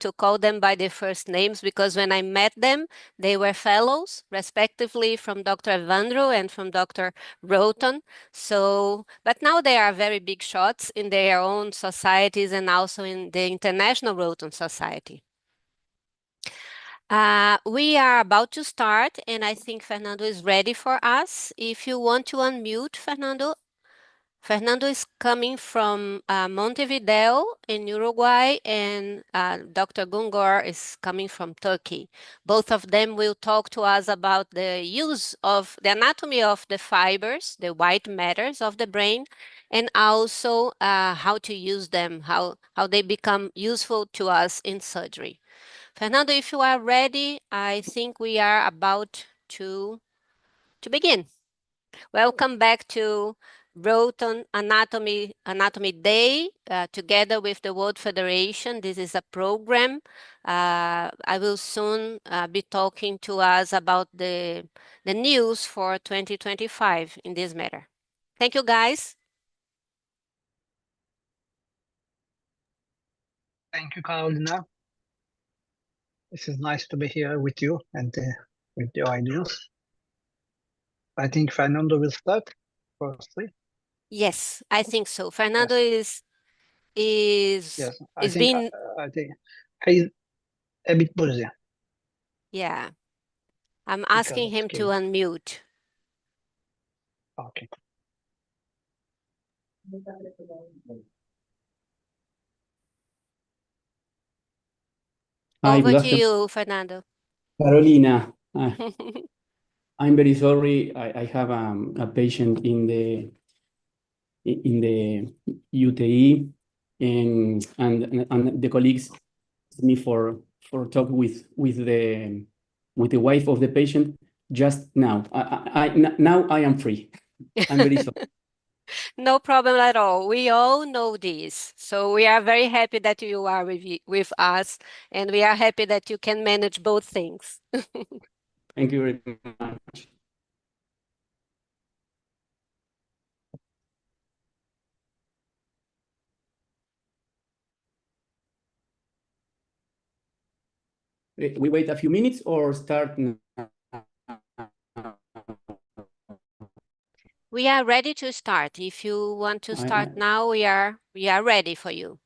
to call them by their first names because when I met them, they were fellows, respectively, from Dr. Evandro and from Dr. Rhoton. So, but now they are very big shots in their own societies and also in the International Rhoton Society. We are about to start, and I think Fernando is ready for us. If you want to unmute Fernando. Fernando is coming from Montevideo in Uruguay, and Dr. Gungor is coming from Turkey. Both of them will talk to us about the use of the anatomy of the fibers, the white matters of the brain, and also how to use them, how they become useful to us in surgery. Fernando, if you are ready, I think we are about to begin. Welcome back to Rhoton Anatomy Day, together with the World Federation. This is a program. I will soon be talking to us about the news for 2025 in this matter. Thank you, guys. Thank you, Carolina. This is nice to be here with you and with your ideas. I think Fernando will start firstly. Yes, I think so. Fernando is yes, I think being... I think he's a bit busy. Yeah, I'm asking him to unmute. Okay. Over to you, Fernando. Carolina, I'm very sorry. I have a patient in the UTI, and the colleagues asked me for talk with the wife of the patient just now. Now I am free. I'm very sorry. No problem at all. We all know this. So we are very happy that you are with us, and we are happy that you can manage both things. Thank you very much. We wait a few minutes or start now? We are ready to start. If you want to start now, we are ready for you.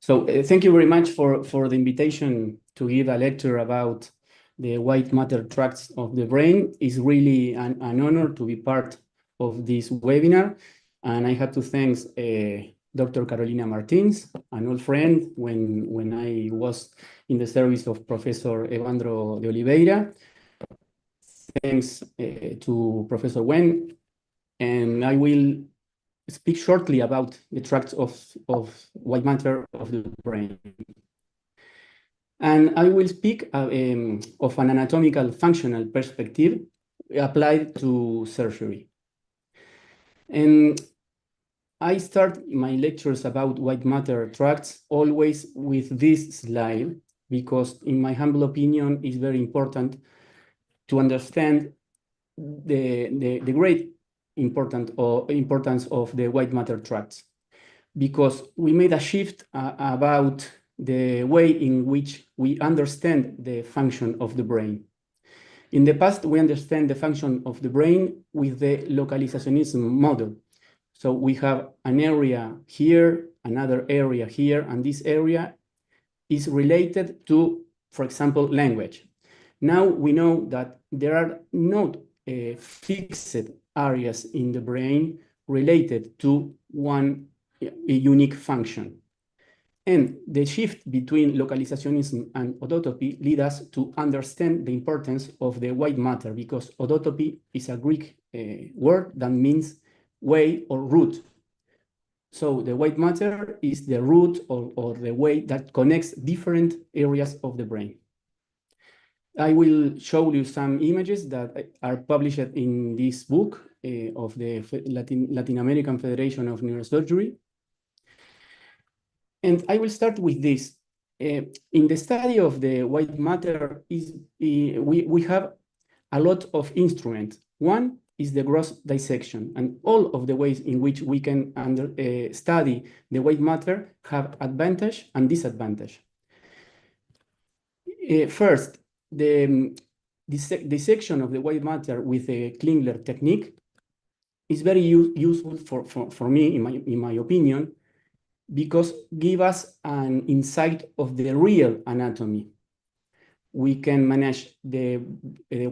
So thank you very much for the invitation to give a lecture about the white matter tracts of the brain. It's really an honor to be part of this webinar. And I have to thank Dr. Carolina Martins, an old friend when I was in the service of Professor Evandro de Oliveira. Thanks to Professor Wen. And I will speak shortly about the tracts of white matter of the brain. And I will speak of an anatomical functional perspective applied to surgery. And I start my lectures about white matter tracts always with this slide, because in my humble opinion, it's very important to understand the great importance of the white matter tracts, because we made a shift about the way in which we understand the function of the brain. In the past, we understand the function of the brain with the localizationism model. So we have an area here, another area here, and this area is related to, for example, language. Now we know that there are not fixed areas in the brain related to one unique function. And the shift between localizationism and odotopy lead us to understand the importance of the white matter, because odotopy is a Greek word that means way or root. So the white matter is the root or the way that connects different areas of the brain. I will show you some images that are published in this book of the Latin American Federation of Neurosurgery. And I will start with this. In the study of the white matter, we have a lot of instruments. One is the gross dissection, and all of the ways in which we can study the white matter have advantage and disadvantage. First, the dissection of the white matter with a Klingler technique is very useful for me, in my opinion, because give us an insight of the real anatomy. We can manage the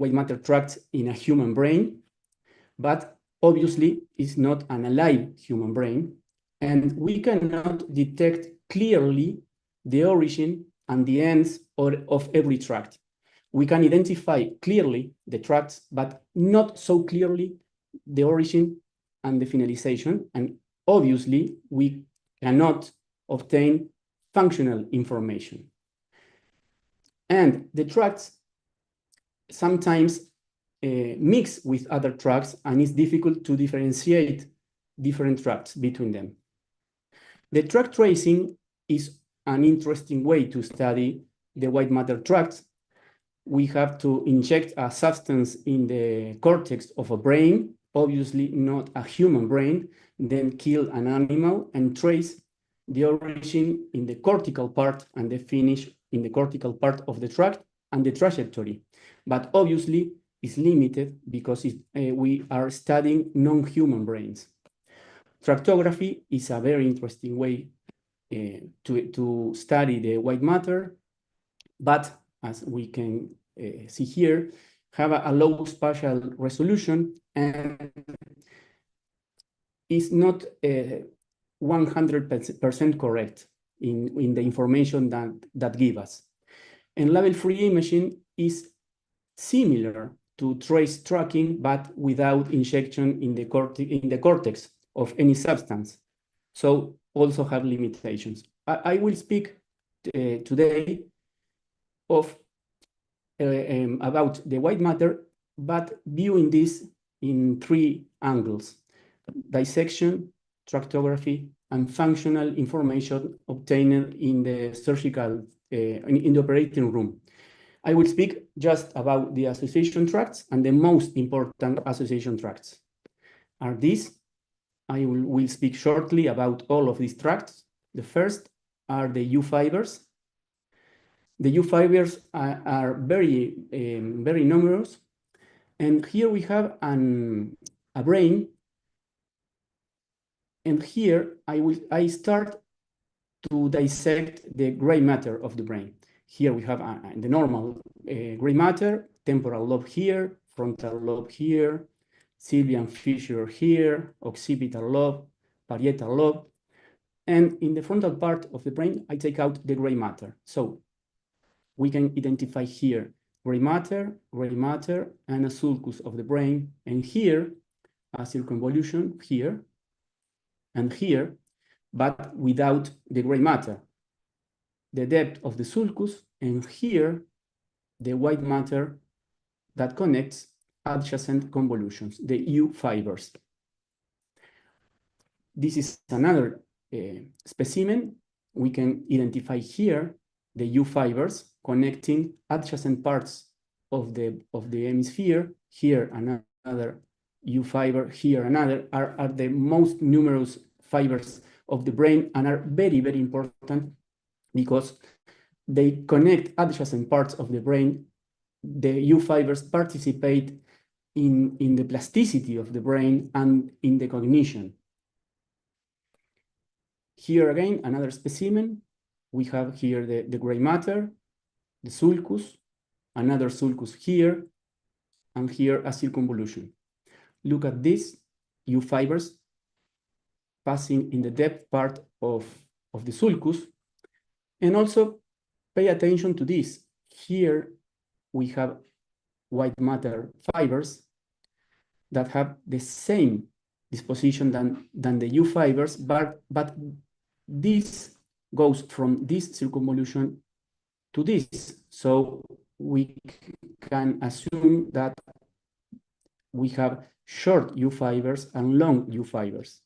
white matter tracts in a human brain, but obviously it's not an alive human brain, and we cannot detect clearly the origin and the ends of every tract. We can identify clearly the tracts, but not so clearly the origin and the finalization, and obviously we cannot obtain functional information. And the tracts sometimes mix with other tracts, and it's difficult to differentiate different tracts between them. The tract tracing is an interesting way to study the white matter tracts. We have to inject a substance in the cortex of a brain, obviously not a human brain, then kill an animal and trace the origin in the cortical part and the finish in the cortical part of the tract and the trajectory. But obviously it's limited because we are studying non-human brains. Tractography is a very interesting way to study the white matter, but as we can see here, have a low spatial resolution and is not 100% correct in the information that give us. And level-free imaging is similar to trace tracking, but without injection in the cortex of any substance. So also have limitations. I will speak today of about the white matter, but viewing this in 3 angles: dissection, tractography, and functional information obtained in the surgical, in the operating room. I will speak just about the association tracts, and the most important association tracts are these. I will speak shortly about all of these tracts. The first are the U fibers. The U fibers are very numerous. And here we have a brain. And here I start to dissect the gray matter of the brain. Here we have the normal gray matter, temporal lobe here, frontal lobe here, Sylvian fissure here, occipital lobe, parietal lobe. And in the frontal part of the brain, I take out the gray matter. So we can identify here gray matter, and a sulcus of the brain. And here, a circumvolution here and here, but without the gray matter. The depth of the sulcus, and here, the white matter that connects adjacent convolutions, the U fibers. This is another specimen. We can identify here the U fibers connecting adjacent parts of the hemisphere. Here another U fiber, here another, are the most numerous fibers of the brain, and are very important because they connect adjacent parts of the brain. The U fibers participate in the plasticity of the brain and in the cognition. Here again, another specimen. We have here the gray matter, the sulcus, another sulcus here, and here a circumvolution. Look at this, U fibers passing in the depth part of the sulcus. And also pay attention to this. Here we have white matter fibers that have the same disposition than the U fibers, but this goes from this circumvolution to this. So we can assume that we have short U fibers and long U fibers.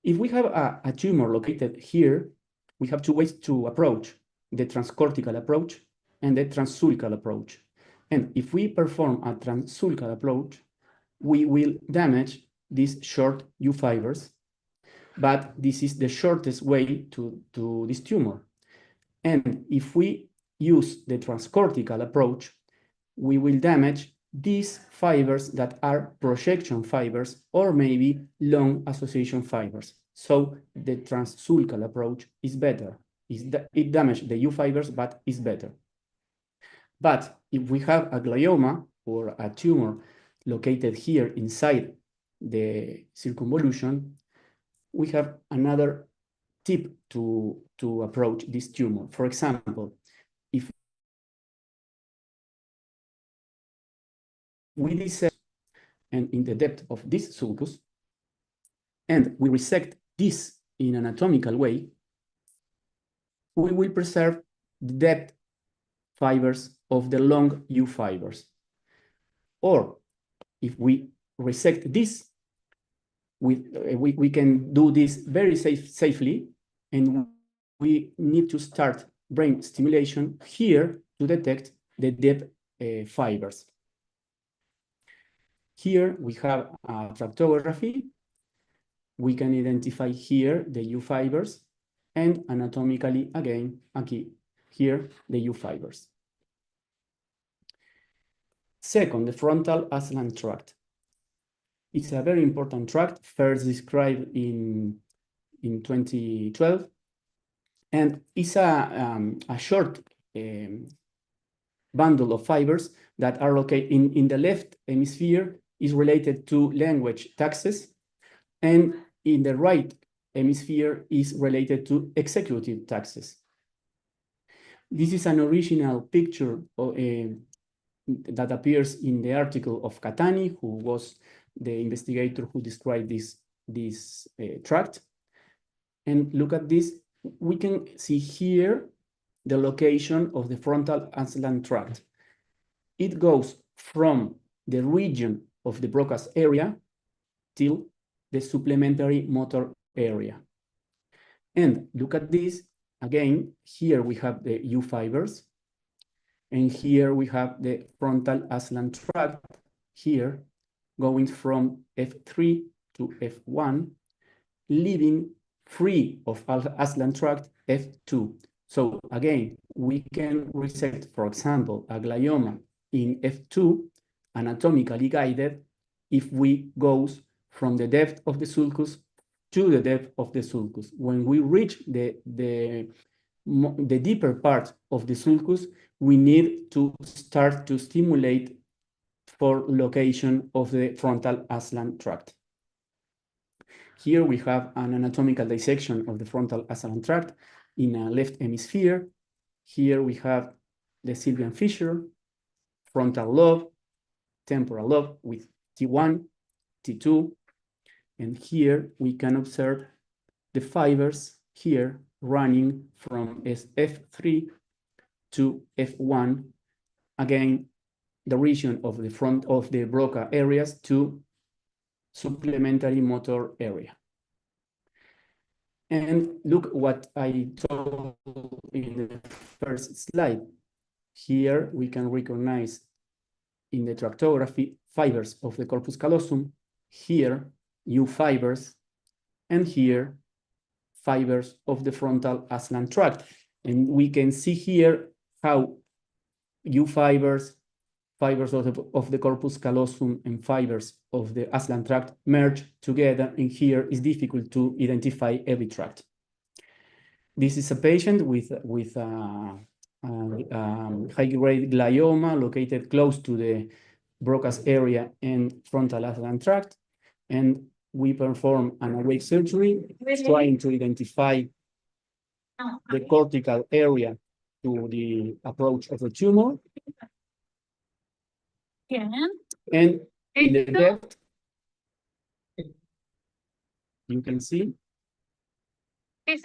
If we have a tumor located here, we have 2 ways to approach: the transcortical approach and the transsulcal approach. And if we perform a transsulcal approach, we will damage these short U fibers, but this is the shortest way to this tumor. And if we use the transcortical approach, we will damage these fibers that are projection fibers or maybe long association fibers. So the transsulcal approach is better. It damages the U fibers, but is better. But if we have a glioma or a tumor located here inside the circumvolution, we have another tip to approach this tumor. For example, if we dissect and in the depth of this sulcus, and we resect this in an anatomical way, we will preserve the depth fibers of the long U fibers. Or if we resect this, we can do this very safely, and we need to start brain stimulation here to detect the depth fibers. Here we have a tractography. We can identify here the U fibers, and anatomically again, here the U fibers. Second, the frontal ascending tract. It's a very important tract, first described in 2012, and it's a short bundle of fibers that are located in the left hemisphere, is related to language taxes, and in the right hemisphere is related to executive taxes. This is an original picture that appears in the article of Catani, who was the investigator who described this tract. And look at this. We can see here the location of the frontal ascending tract. It goes from the region of the Broca's area till the supplementary motor area. And look at this. Again, here we have the U fibers, and here we have the frontal ascending tract here going from F3 to F1, leaving free of ascending tract F2. So again, we can resect, for example, a glioma in F2, anatomically guided, if we go from the depth of the sulcus to the depth of the sulcus. When we reach the deeper part of the sulcus, we need to start to stimulate for location of the frontal ascending tract. Here we have an anatomical dissection of the frontal ascending tract in a left hemisphere. Here we have the Sylvian fissure, frontal lobe, temporal lobe with T1, T2, and here we can observe the fibers here running from F3 to F1, again, the region of the front of the Broca areas to supplementary motor area. And look what I told in the first slide. Here we can recognize in the tractography fibers of the corpus callosum, here U fibers, and here fibers of the frontal ascending tract. And we can see here how U fibers, fibers of the corpus callosum, and fibers of the ascending tract merge together, and here it's difficult to identify every tract. This is a patient with high-grade glioma located close to the Broca's area and frontal ascending tract, and we perform an awake surgery trying to identify the cortical area to the approach of the tumor. And in the depth, you can see the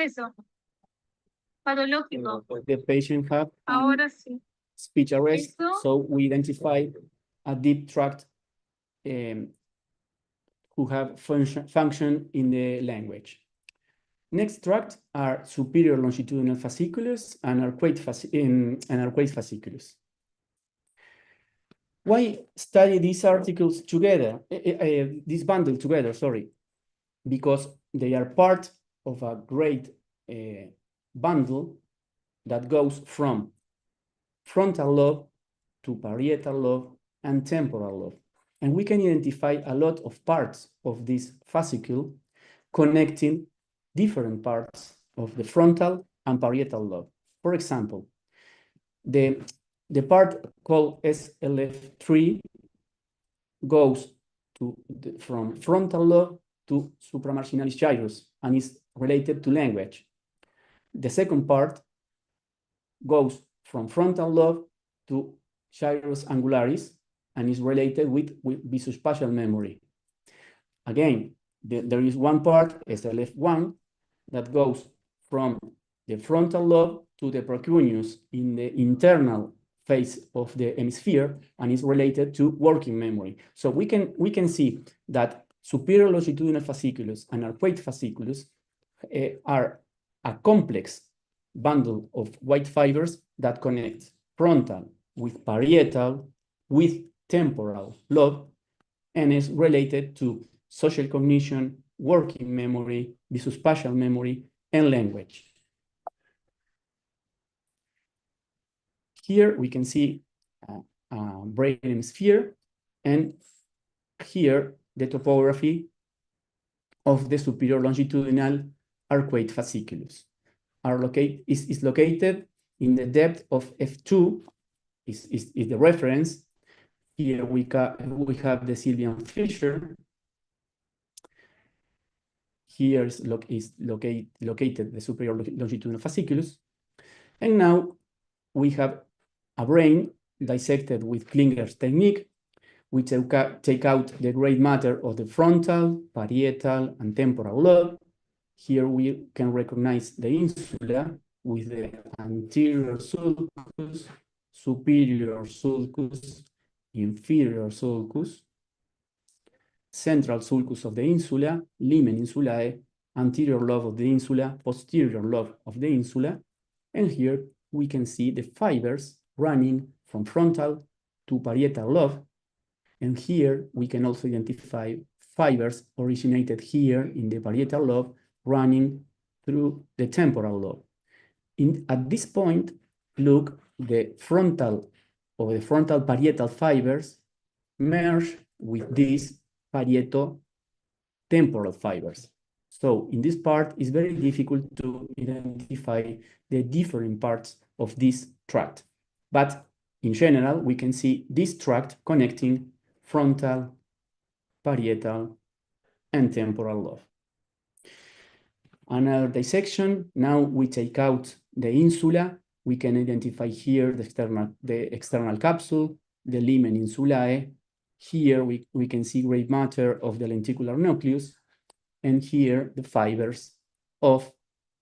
patient have speech arrest, so we identify a deep tract who have function in the language. Next tract are superior longitudinal fasciculus and arcuate fasciculus. Why study these articles together, this bundle together, sorry? Because they are part of a great bundle that goes from frontal lobe to parietal lobe and temporal lobe. And we can identify a lot of parts of this fascicle connecting different parts of the frontal and parietal lobe. For example, the part called SLF3 goes from frontal lobe to supramarginalis gyrus and is related to language. The second part goes from frontal lobe to gyrus angularis and is related with visuospatial memory. Again, there is one part, SLF1, that goes from the frontal lobe to the precuneus in the internal phase of the hemisphere and is related to working memory. So we can see that superior longitudinal fasciculus and arcuate fasciculus are a complex bundle of white fibers that connect frontal with parietal with temporal lobe and is related to social cognition, working memory, visuospatial memory, and language. Here we can see a brain hemisphere, and here the topography of the superior longitudinal arcuate fasciculus is located in the depth of F2, is the reference. Here we have the Sylvian fissure. Here is located the superior longitudinal fasciculus. And now we have a brain dissected with Klinger's technique, which take out the gray matter of the frontal, parietal, and temporal lobe. Here we can recognize the insula with the anterior sulcus, superior sulcus, inferior sulcus, central sulcus of the insula, lumen insulae, anterior lobe of the insula, posterior lobe of the insula, and here we can see the fibers running from frontal to parietal lobe, and here we can also identify fibers originated here in the parietal lobe running through the temporal lobe. At this point, look, the frontal or the frontal parietal fibers merge with these parieto-temporal fibers. So in this part, it's very difficult to identify the different parts of this tract. But in general, we can see this tract connecting frontal, parietal, and temporal lobe. Another dissection, now we take out the insula. We can identify here the external capsule, the lumen insulae. Here we can see gray matter of the lenticular nucleus, and here the fibers of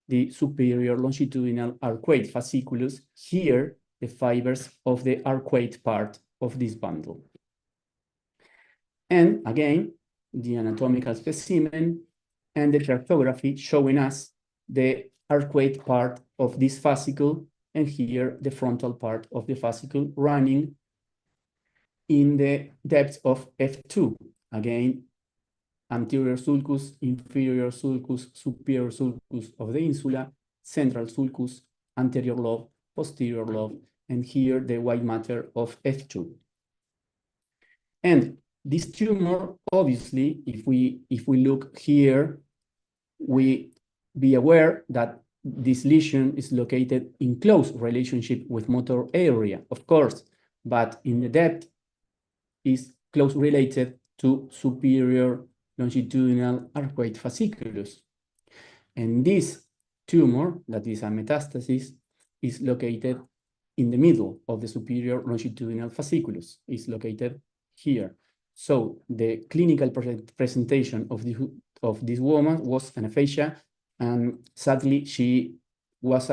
the superior longitudinal arcuate fasciculus. Here the fibers of the arcuate part of this bundle. And again, the anatomical specimen and the cartography showing us the arcuate part of this fascicle, and here the frontal part of the fascicle running in the depth of F2. Again, anterior sulcus, inferior sulcus, superior sulcus of the insula, central sulcus, anterior lobe, posterior lobe, and here the white matter of F2. And this tumor, obviously, if we look here, we be aware that this lesion is located in close relationship with motor area, of course, but in the depth is close related to superior longitudinal arcuate fasciculus. And this tumor, that is a metastasis, is located in the middle of the superior longitudinal fasciculus, is located here. So the clinical presentation of this woman was an aphasia, and sadly she was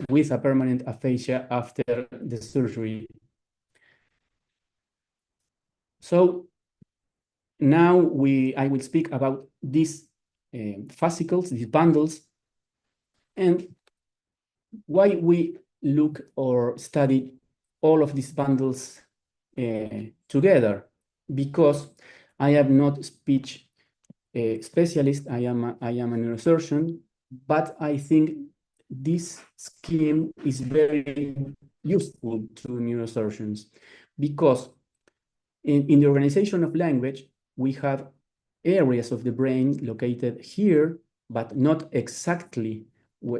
with a permanent aphasia after the surgery. So now I will speak about these fascicles, these bundles, and why we look or study all of these bundles together, because I am not speech specialist. I am a neurosurgeon, but I think this scheme is very useful to neurosurgeons, because in the organization of language, we have areas of the brain located here, but not exactly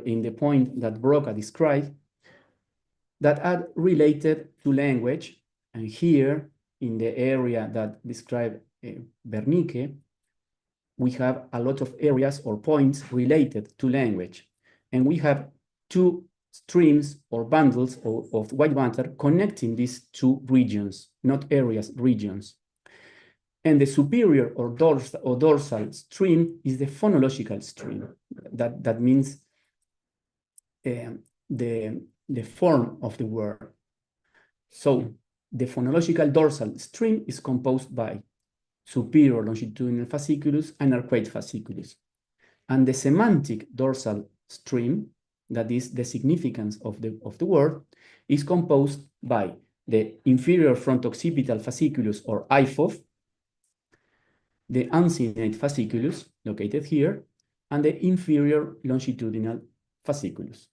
in the point that Broca described, that are related to language. And here, in the area that described Wernicke, we have a lot of areas or points related to language. And we have two streams or bundles of white matter connecting these two regions, not areas, regions. And the superior or dorsal stream is the phonological stream. That means the form of the word. So the phonological dorsal stream is composed by superior longitudinal fasciculus and arcuate fasciculus. And the semantic dorsal stream, that is the significance of the word, is composed by the inferior fronto-occipital fasciculus, or IFOF, the uncinate fasciculus, located here, and the inferior longitudinal fasciculus.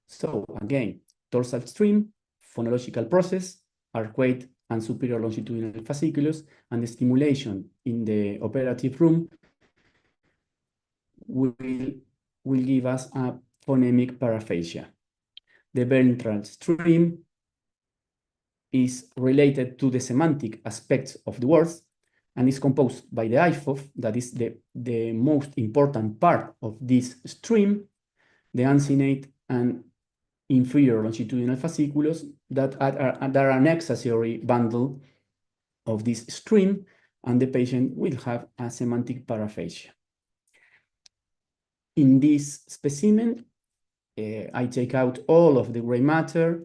So again, dorsal stream, phonological process, arcuate and superior longitudinal fasciculus, and the stimulation in the operative room will give us a phonemic paraphasia. The ventral stream is related to the semantic aspects of the words and is composed by the IFOF, that is the most important part of this stream, the uncinate and inferior longitudinal fasciculus that are an accessory bundle of this stream, and the patient will have a semantic paraphasia. In this specimen, I take out all of the gray matter,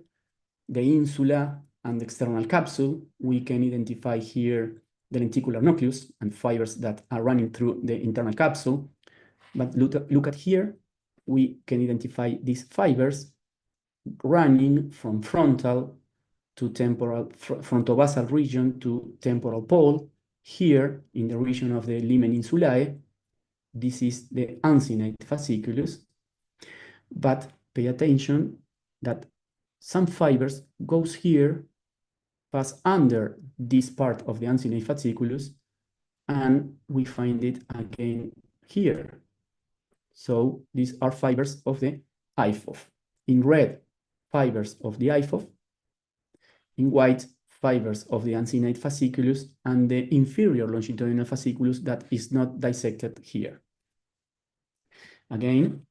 the insula, and the external capsule. We can identify here the lenticular nucleus and fibers that are running through the internal capsule. But look at here, we can identify these fibers running from frontal to temporal, frontovasal region to temporal pole. Here, in the region of the limen insulae, this is the uncinate fasciculus. But pay attention that some fibers goes here, pass under this part of the uncinate fasciculus, and we find it again here. So these are fibers of the IFOF. In red, fibers of the IFOF. In white, fibers of the uncinate fasciculus and the inferior longitudinal fasciculus that is not dissected here. Again,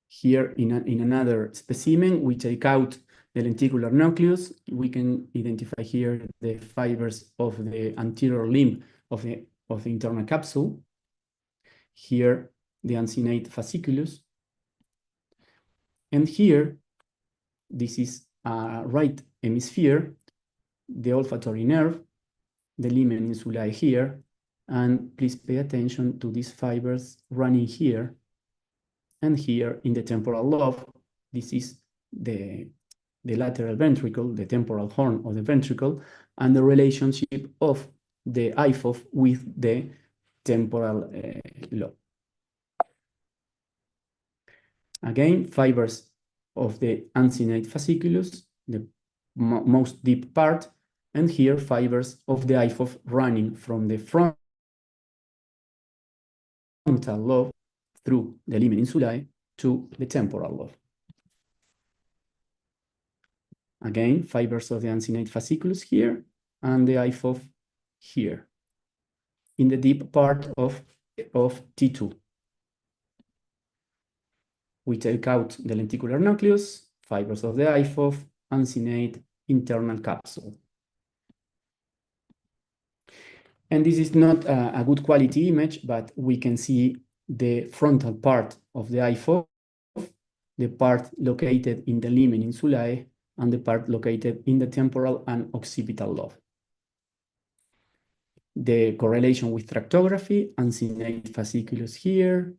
here in another specimen, we take out the lenticular nucleus. We can identify here the fibers of the anterior limb of the internal capsule. Here, the uncinate fasciculus. And here, this is a right hemisphere, the olfactory nerve, the limen insulae here, and please pay attention to these fibers running here and here in the temporal lobe. This is the lateral ventricle, the temporal horn of the ventricle, and the relationship of the IFOF with the temporal lobe. Again, fibers of the uncinate fasciculus, the most deep part, and here fibers of the IFOF running from the frontal lobe through the limen insulae to the temporal lobe. Again, fibers of the uncinate fasciculus here, and the IFOF here, in the deep part of T2. We take out the lenticular nucleus, fibers of the IFOF, uncinate internal capsule. And this is not a good quality image, but we can see the frontal part of the IFOF, the part located in the limen insulae, and the part located in the temporal and occipital lobe. The correlation with tractography, uncinate fasciculus here,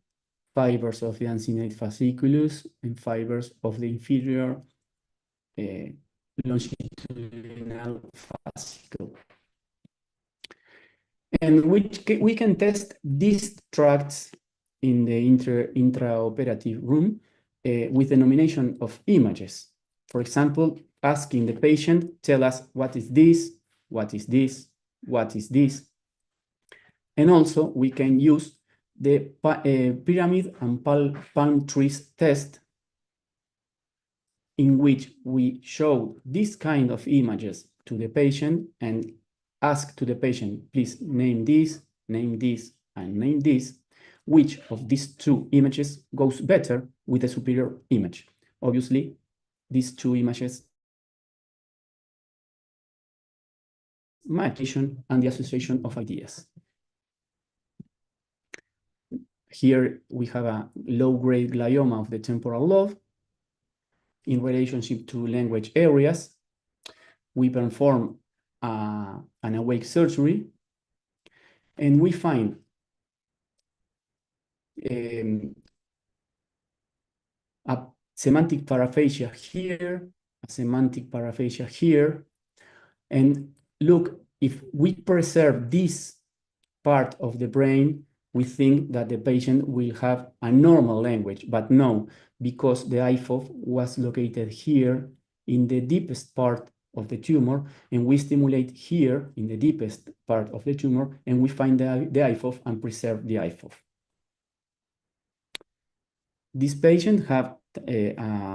fibers of the uncinate fasciculus, and fibers of the inferior longitudinal fascicle. And we can test these tracts in the intraoperative room with the nomination of images. For example, asking the patient, tell us what is this, what is this, what is this. And also we can use the pyramid and palm trees test, in which we show this kind of images to the patient and ask to the patient, please name this, and name this. Which of these two images goes better with the superior image? Obviously, these two images match and the association of ideas. Here we have a low-grade glioma of the temporal lobe in relationship to language areas. We perform an awake surgery, and we find a semantic paraphasia here, a semantic paraphasia here, and look, if we preserve this part of the brain, we think that the patient will have a normal language, but no, because the IFOF was located here in the deepest part of the tumor, and we stimulate here in the deepest part of the tumor, and we find the IFOF and preserve the IFOF. This patient have a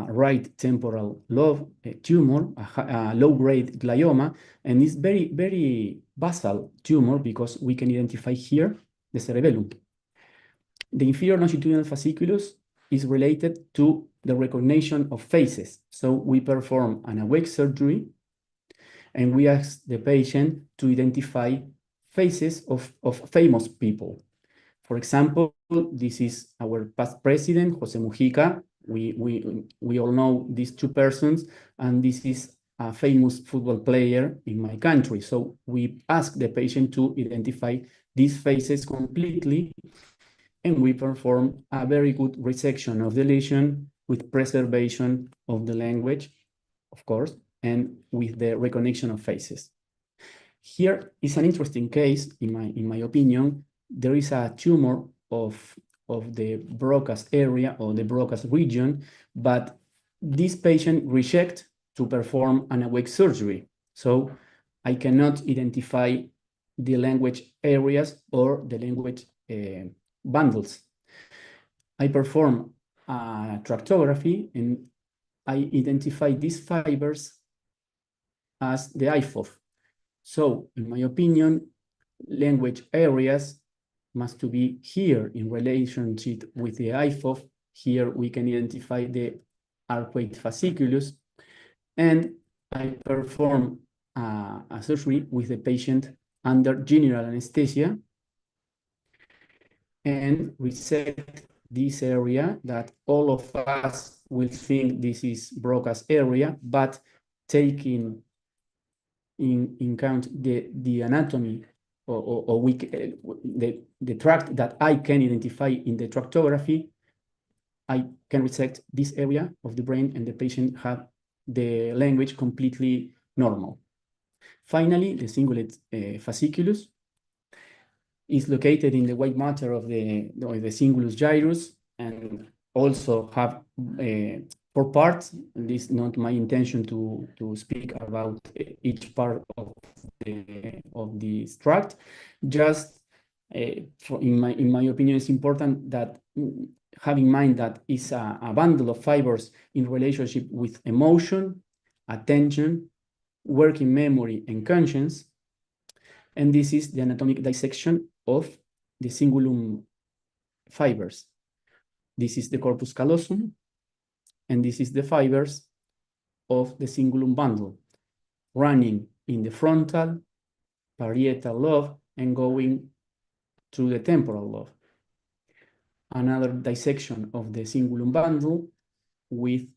right temporal lobe tumor, a low-grade glioma, and it's very, very basal tumor because we can identify here the cerebellum. The inferior longitudinal fasciculus is related to the recognition of faces. So we perform an awake surgery, and we ask the patient to identify faces of famous people. For example, this is our past president, Jose Mujica. We all know these two persons, and this is a famous football player in my country. So we ask the patient to identify these faces completely, and we perform a very good resection of the lesion with preservation of the language, of course, and with the recognition of faces. Here is an interesting case, in my opinion. There is a tumor of the Broca's area or the Broca's region, but this patient rejects to perform an awake surgery. So I cannot identify the language areas or the language bundles. I perform a tractography and I identify these fibers as the IFOF. So in my opinion, language areas must to be here in relationship with the IFOF. Here we can identify the arcuate fasciculus, and I perform a surgery with the patient under general anesthesia and resect this area that all of us will think this is Broca's area, but taking in count the anatomy or the tract that I can identify in the tractography, I can resect this area of the brain and the patient have the language completely normal. Finally, the cingulate fasciculus is located in the white matter of the cingulus gyrus and also have 4 parts. This is not my intention to speak about each part of this tract. Just in my opinion, it's important that have in mind that it's a bundle of fibers in relationship with emotion, attention, working memory, and conscience. And this is the anatomic dissection of the cingulum fibers. This is the corpus callosum, and this is the fibers of the cingulum bundle, running in the frontal, parietal lobe, and going through the temporal lobe. Another dissection of the cingulum bundle with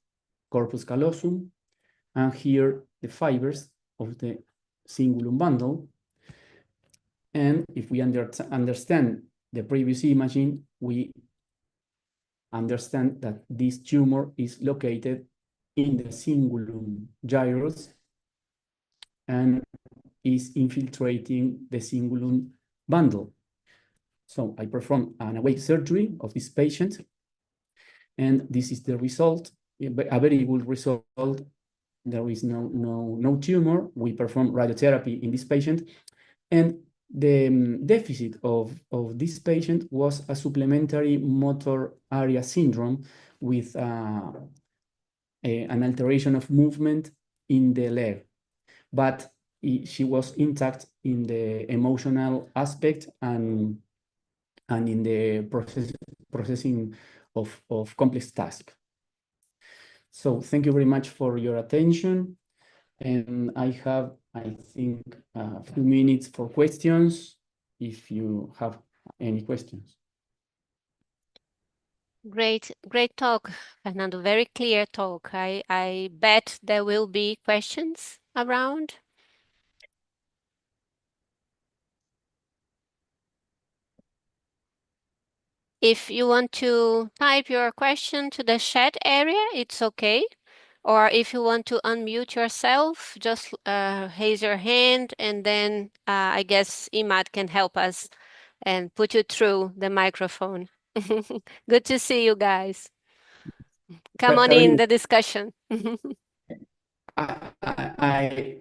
corpus callosum, and here the fibers of the cingulum bundle. And if we understand the previous imaging, we understand that this tumor is located in the cingulum gyrus and is infiltrating the cingulum bundle. So I perform an awake surgery of this patient, and this is the result, a very good result. There is no tumor. We perform radiotherapy in this patient, and the deficit of this patient was a supplementary motor area syndrome with an alteration of movement in the leg. But she was intact in the emotional aspect and in the processing of complex tasks. So thank you very much for your attention. And I have, I think, a few minutes for questions, if you have any questions. Great talk, Fernando. Very clear talk. I bet there will be questions around. If you want to type your question to the chat area, it's okay. Or if you want to unmute yourself, just raise your hand, and then I guess Imad can help us and put you through the microphone. Good to see you guys. Come on in the discussion. I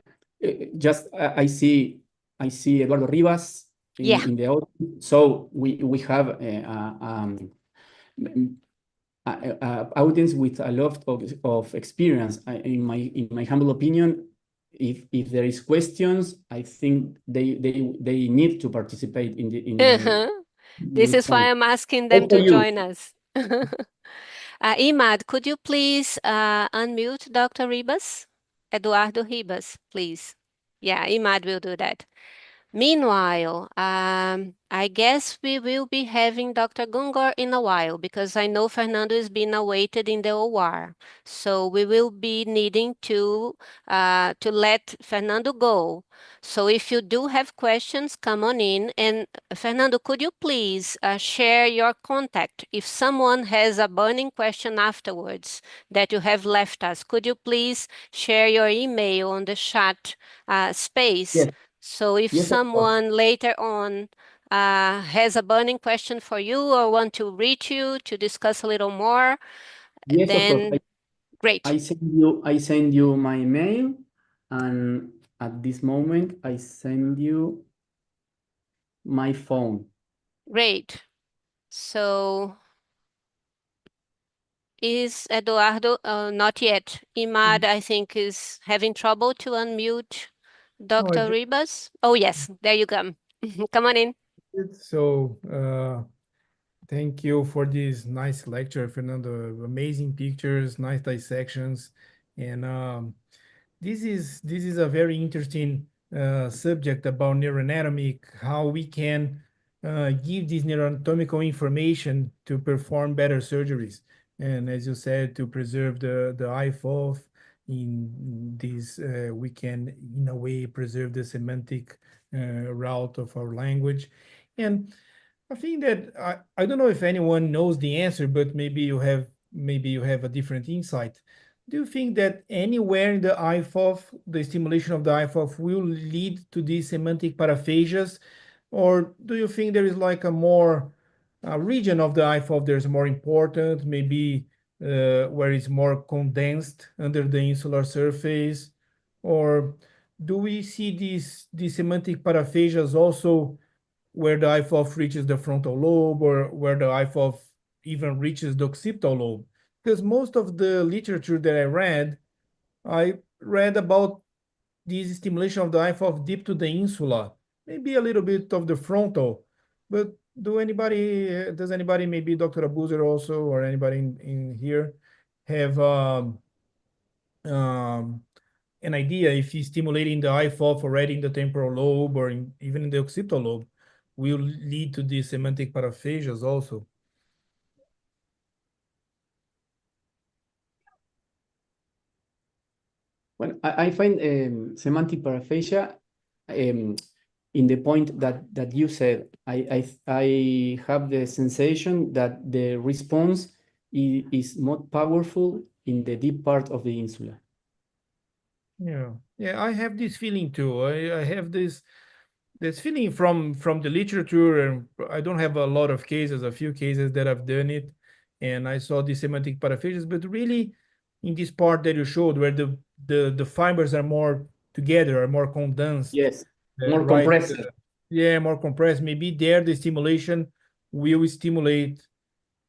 see Eduardo Rivas in the audience. So we have audience with a lot of experience. In my humble opinion, if there is questions, I think they need to participate in the This is why I'm asking them to join us. Imad, could you please unmute Dr. Ribas? Eduardo Ribas, please. Yeah, Imad will do that. Meanwhile, I guess we will be having Dr. Gungor in a while, because I know Fernando is being awaited in the OR. So we will be needing to let Fernando go. So if you do have questions, come on in. And Fernando, could you please share your contact? If someone has a burning question afterwards that you have left us, could you please share your email on the chat space? Yes. So if someone later on has a burning question for you or want to reach you to discuss a little more, then great. I send you my mail, and at this moment I send you my phone. Great. So is Eduardo, not yet. Imad, I think, is having trouble to unmute Dr. Ribas. Oh, yes, there you come. Come on in. So, thank you for this nice lecture, Fernando. Amazing pictures, nice dissections, and this is a very interesting subject about neuroanatomy. How we can give this neuroanatomical information to perform better surgeries, and as you said, to preserve the IFOF. In this, we can, in a way, preserve the semantic route of our language, and I think that I don't know if anyone knows the answer, but maybe you have a different insight. Do you think that anywhere in the IFOF, the stimulation of the IFOF will lead to these semantic paraphasias, or do you think there is like a more region of the IFOF that's more important, maybe where it's more condensed under the insular surface, or do we see these semantic paraphasias also where the IFOF reaches the frontal lobe, or where the IFOF even reaches the occipital lobe? Because most of the literature that I read about this stimulation of the IFOF deep to the insula, maybe a little bit of the frontal. But does anybody, maybe Dr. Abuzer also, or anybody in here, have an idea if he's stimulating the IFOF already in the temporal lobe or even in the occipital lobe will lead to these semantic paraphasias also? Well, I find semantic paraphasia in the point that you said. I have the sensation that the response is more powerful in the deep part of the insula. Yeah, I have this feeling too. I have this feeling from the literature, and I don't have a lot of cases, a few cases that I've done it, and I saw the semantic paraphases, but really in this part that you showed where the fibers are more together, are more condensed, Yes, more right? compressed. Yeah, more compressed. Maybe there the stimulation will stimulate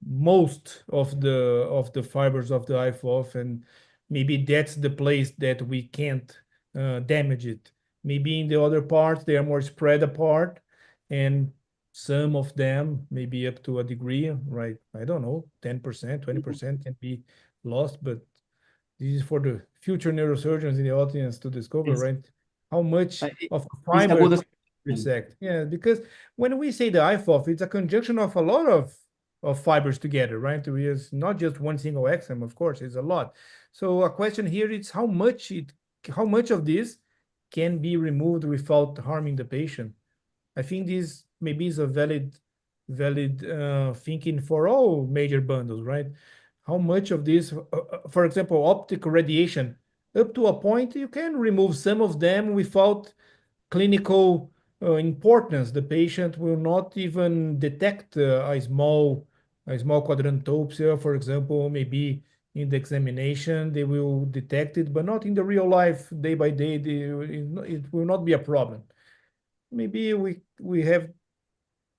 most of the fibers of the IFOF, and maybe that's the place that we can't damage it. Maybe in the other parts they are more spread apart, and some of them maybe up to a degree, right? I don't know, 10%, 20% can be lost, but this is for the future neurosurgeons in the audience to discover, Yes. right? How much of a It's a fiber good resect. Yeah, because when we say the IFOF, it's a conjunction of a lot of fibers together, right? It's not just one single exome, of course, it's a lot. So a question here is how much of this can be removed without harming the patient? I think this maybe is a valid thinking for all major bundles, right? How much of this, for example, optical radiation, up to a point, you can remove some of them without clinical importance. The patient will not even detect a small quadrantopsia, for example, maybe in the examination they will detect it, but not in the real life, day by day. It will not be a problem. Maybe we have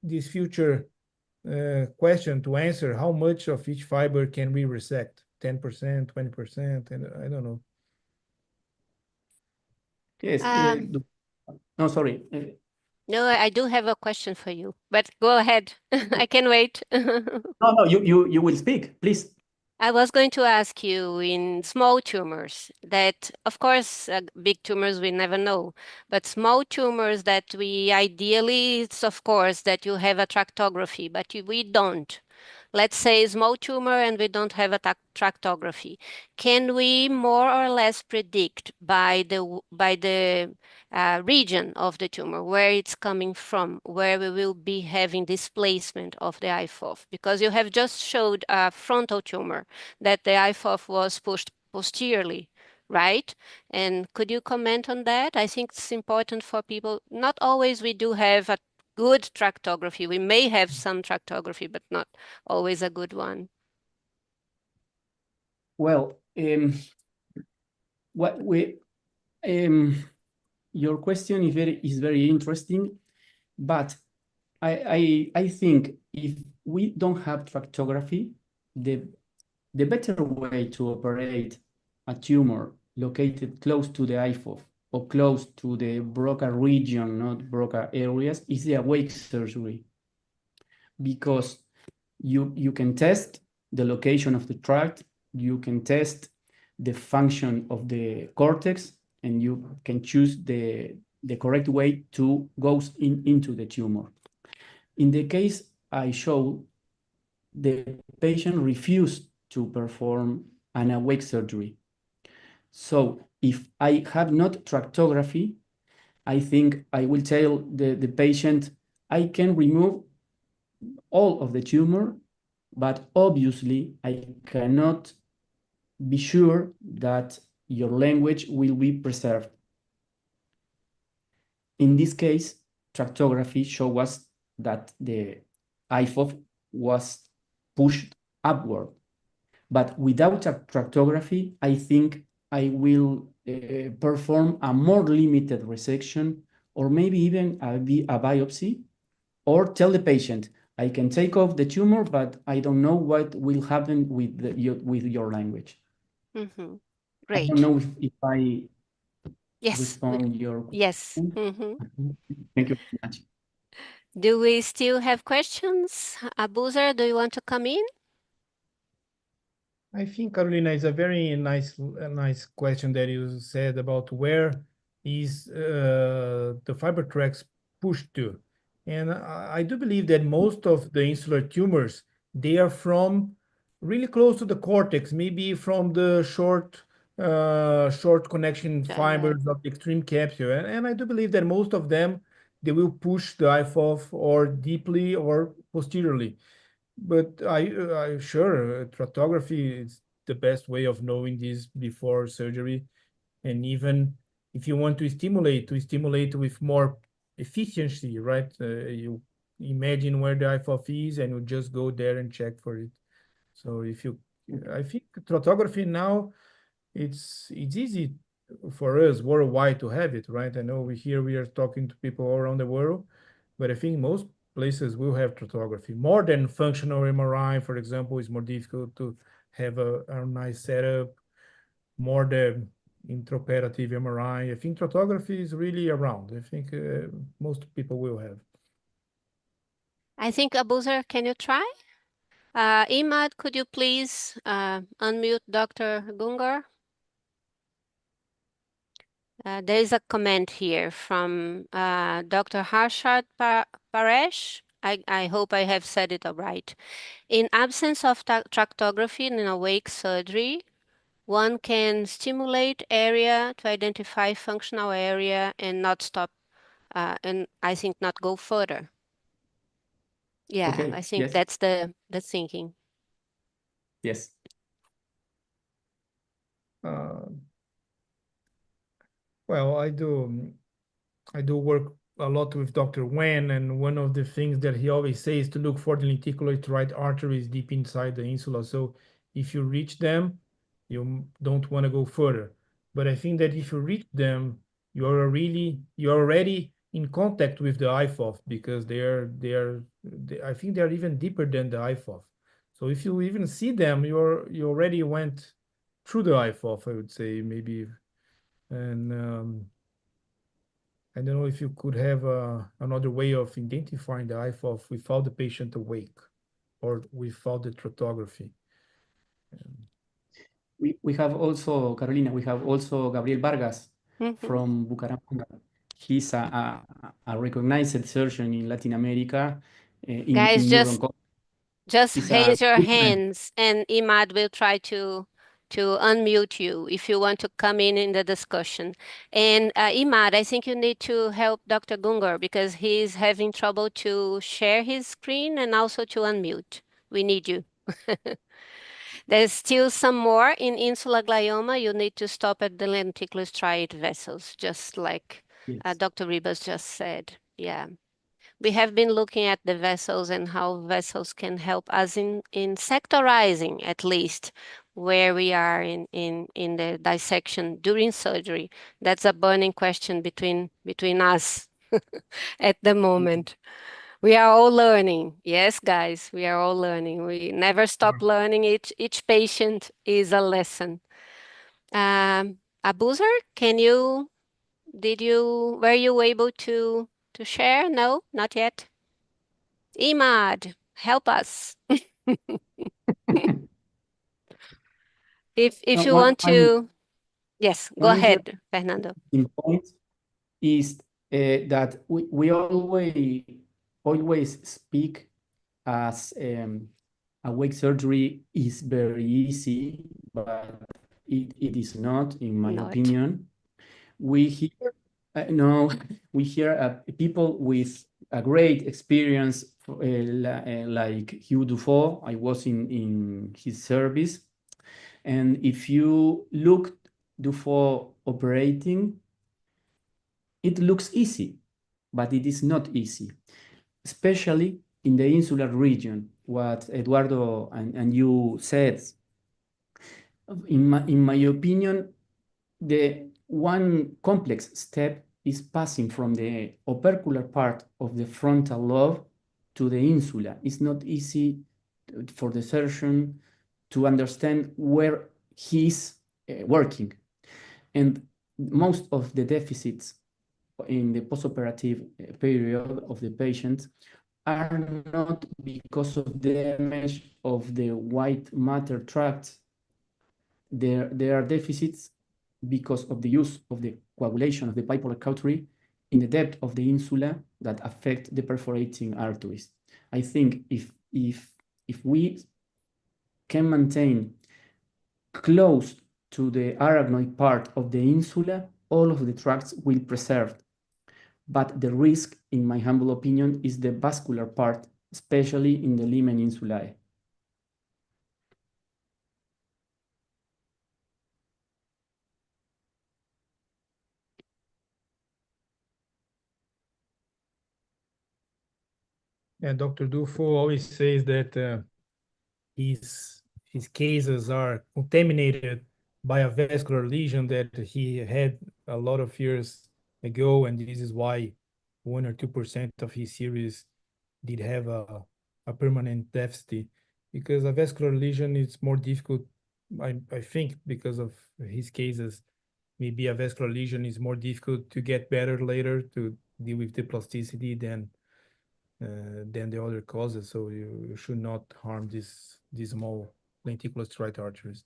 this future question to answer: how much of each fiber can we resect? 10%, 20%, and I don't know. Yes. No, sorry. No, I do have a question for you, but go ahead. I can wait. No, you will speak, please. I was going to ask you in small tumors that, of course, big tumors we never know, but small tumors that we ideally, it's of course that you have a tractography, but we don't. Let's say small tumor and we don't have a tractography. Can we more or less predict by the region of the tumor, where it's coming from, where we will be having displacement of the IFOF? Because you have just showed a frontal tumor that the IFOF was pushed posteriorly, right? And could you comment on that? I think it's important for people. Not always we do have a good tractography. We may have some tractography, but not always a good one. Well, what we your question is very interesting, but I think if we don't have tractography, the better way to operate a tumor located close to the IFOF or close to the Broca region, not Broca areas, is the awake surgery, because you can test the location of the tract, you can test the function of the cortex, and you can choose the correct way to go into the tumor. In the case I showed, the patient refused to perform an awake surgery. So if I have not tractography, I think I will tell the patient, I can remove all of the tumor, but obviously I cannot be sure that your language will be preserved. In this case, tractography shows us that the IFOF was pushed upward. But without tractography, I think I will perform a more limited resection, or maybe even a biopsy, or tell the patient, I can take off the tumor, but I don't know what will happen with your language. Mm-hmm. I Great. don't know if I Yes. respond your Yes. question. Mm-hmm. Thank you very much. Do we still have questions? Abuzer, do you want to come in? I think, Carolina, is a very nice question that you said about where is the fiber tracts pushed to. And I do believe that most of the insular tumors, they are from really close to the cortex, maybe from the short connection fibers of the extreme capsule. And I do believe that most of them, they will push the IFOF or deeply or posteriorly. But I sure tractography is the best way of knowing this before surgery. And even if you want to stimulate with more efficiency, right? You imagine where the IFOF is and you just go there and check for it. So if you, I think trotography now, it's easy for us worldwide to have it, right? I know we are talking to people all around the world, but I think most places will have trotography. More than functional MRI, for example, is more difficult to have a nice setup. More than intraoperative MRI. I think trotography is really around. I think most people will have. I think Abuzer, can you try? Imad, could you please unmute Dr. Gungar? There is a comment here from Dr. Harshad Paresh. I hope I have said it all right. In absence of tractography in awake surgery, one can stimulate area to identify functional area and not stop, and I think not go further. Yeah, Okay, I think yes. that's the thinking. Yes. Well, I do work a lot with Dr. Wen, and one of the things that he always says is to look for the lenticular right arteries deep inside the insula. So if you reach them, you don't want to go further. But I think that if you reach them, you're already in contact with the IFOF, because I think they're even deeper than the IFOF. So if you even see them, you already went through the IFOF, I would say, maybe. And I don't know if you could have another way of identifying the IFOF without the patient awake or without the trotography. We have also, Carolina, we have also Gabriel Vargas from Bucaramanga. He's a recognized surgeon in Latin America. Guys, just He's raise your good friend. hands and Imad will try to unmute you if you want to come in the discussion. And Imad, I think you need to help Dr. Gungar because he's having trouble to share his screen and also to unmute. We need you. There's still some more in insular glioma. You need to stop at the lenticular striate vessels, just like Yes. Dr. Ribas just said. Yeah. We have been looking at the vessels and how vessels can help us in sectorizing, at least, where we are in the dissection during surgery. That's a burning question between us at the moment. We are all learning. Yes, guys, we are all learning. We never stop learning. Each patient is a lesson. Abuzer, were you able to share? No, not yet. Imad, help us. If you want to, yes, go ahead, Fernando. Point is that we always speak as awake surgery is very easy, but it is not, in my opinion. We hear people with a great experience, like Hugh Dufault. I was in his service, and if you look Dufault operating, it looks easy, but it is not easy, especially in the insular region. What Eduardo and you said, in my opinion, the one complex step is passing from the opercular part of the frontal lobe to the insula. It's not easy for the surgeon to understand where he's working. And most of the deficits in the postoperative period of the patient are not because of damage of the white matter tracts. There are deficits because of the use of the coagulation of the bipolar cautery in the depth of the insula that affect the perforating arteries. I think if we can maintain close to the arachnoid part of the insula, all of the tracts will preserve. But the risk, in my humble opinion, is the vascular part, especially in the lumen insulae. And Dr. Dufo always says that his cases are contaminated by a vascular lesion that he had a lot of years ago, and this is why 1 or 2% of his series did have a permanent deficit, because a vascular lesion is more difficult. I think because of his cases, maybe a vascular lesion is more difficult to get better later, to deal with the plasticity than the other causes. So you should not harm these small lenticular striate arteries.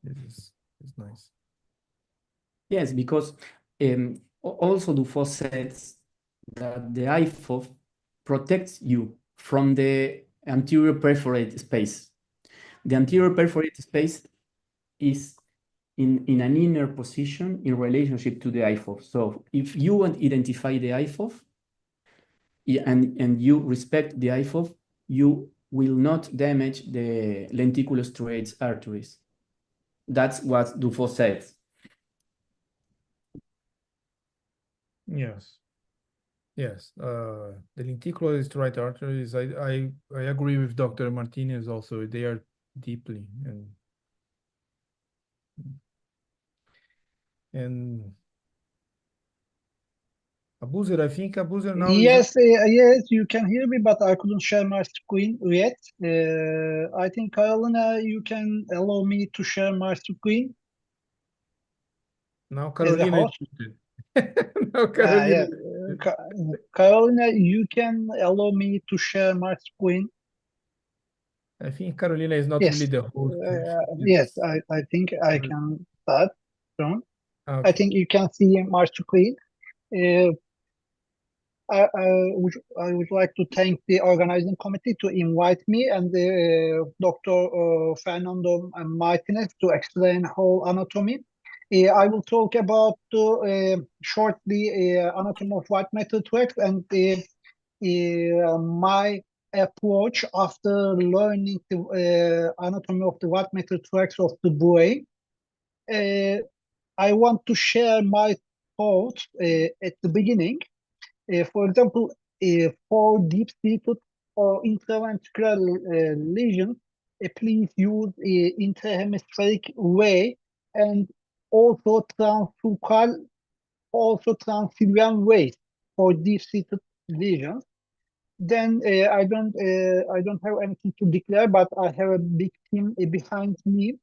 This is nice. Yes, because also Dufault says that the IFOF protects you from the anterior perforate space. The anterior perforate space is in an inner position in relationship to the IFOF. So if you identify the IFOF and you respect the IFOF, you will not damage the lenticular striate arteries. That's what Dufault says. Yes. Yes. The lenticular striate arteries, I agree with Dr. Martinez also. They are deeply and Abuzer, I think Abuzer now Yes, yes, you can hear me, but I couldn't share my screen yet. I think Carolina, you can allow me to share my screen now as a Carolina is host. muted. Now Carolina. Carolina, you can allow me to share my screen. I think Carolina is not Yes, really the host. yes, I think I can start soon. Okay. I think you can see my screen. I would like to thank the organizing committee to invite me and Dr. Fernando Martinez to explain whole anatomy. I will talk about shortly anatomy of white matter tracts and my approach after learning the anatomy of the white matter tracts of the brain. I want to share my thoughts at the beginning. For example, for deep-seated or intraventricular lesions, please use intrahemispheric way and also transfocal, also transferian ways for deep-seated lesions. Then I don't have anything to declare, but I have a big team behind me.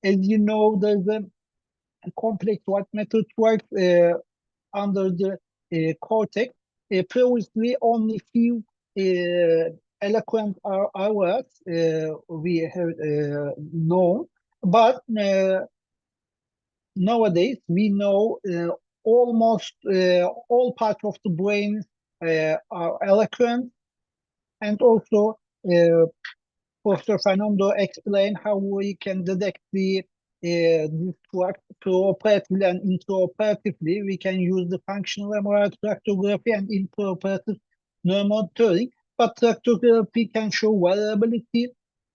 As you know, there's a complex white matter tract under the cortex. Previously, only few eloquent hours we have known, but nowadays we know almost all parts of the brain are eloquent, and also Professor Fernando explained how we can detect this tract preoperatively and intraoperatively. We can use the functional MRI tractography and intraoperative neuromonitoring, but tractography can show variability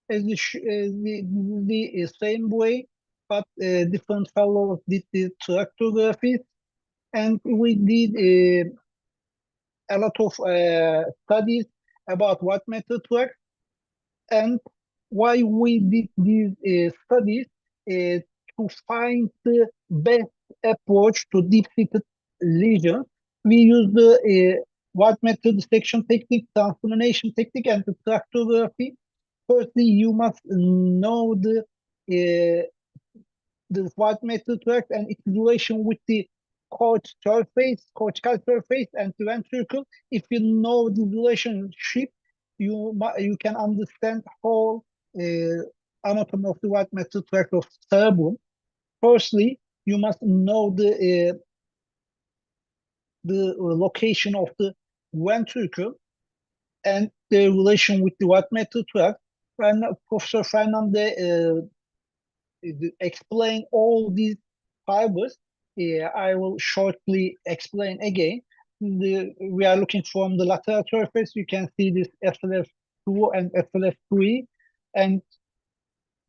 as the same way, but different fellows did the tractography, and we did a lot of studies about what method works. And why we did these studies to find the best approach to deep-seated lesions. We use the what method dissection technique, transformation technique, and the tractography. Firstly, you must know the what method works and its relation with the cortical surface, and the ventricle. If you know the relationship, you can understand whole anatomy of the white matter tract of cerebrum. Firstly, you must know the location of the ventricle and the relation with the white matter tract. When Professor Fernandez explain all these fibers, I will shortly explain again. We are looking from the lateral surface. You can see this FLF2 and FLF3 and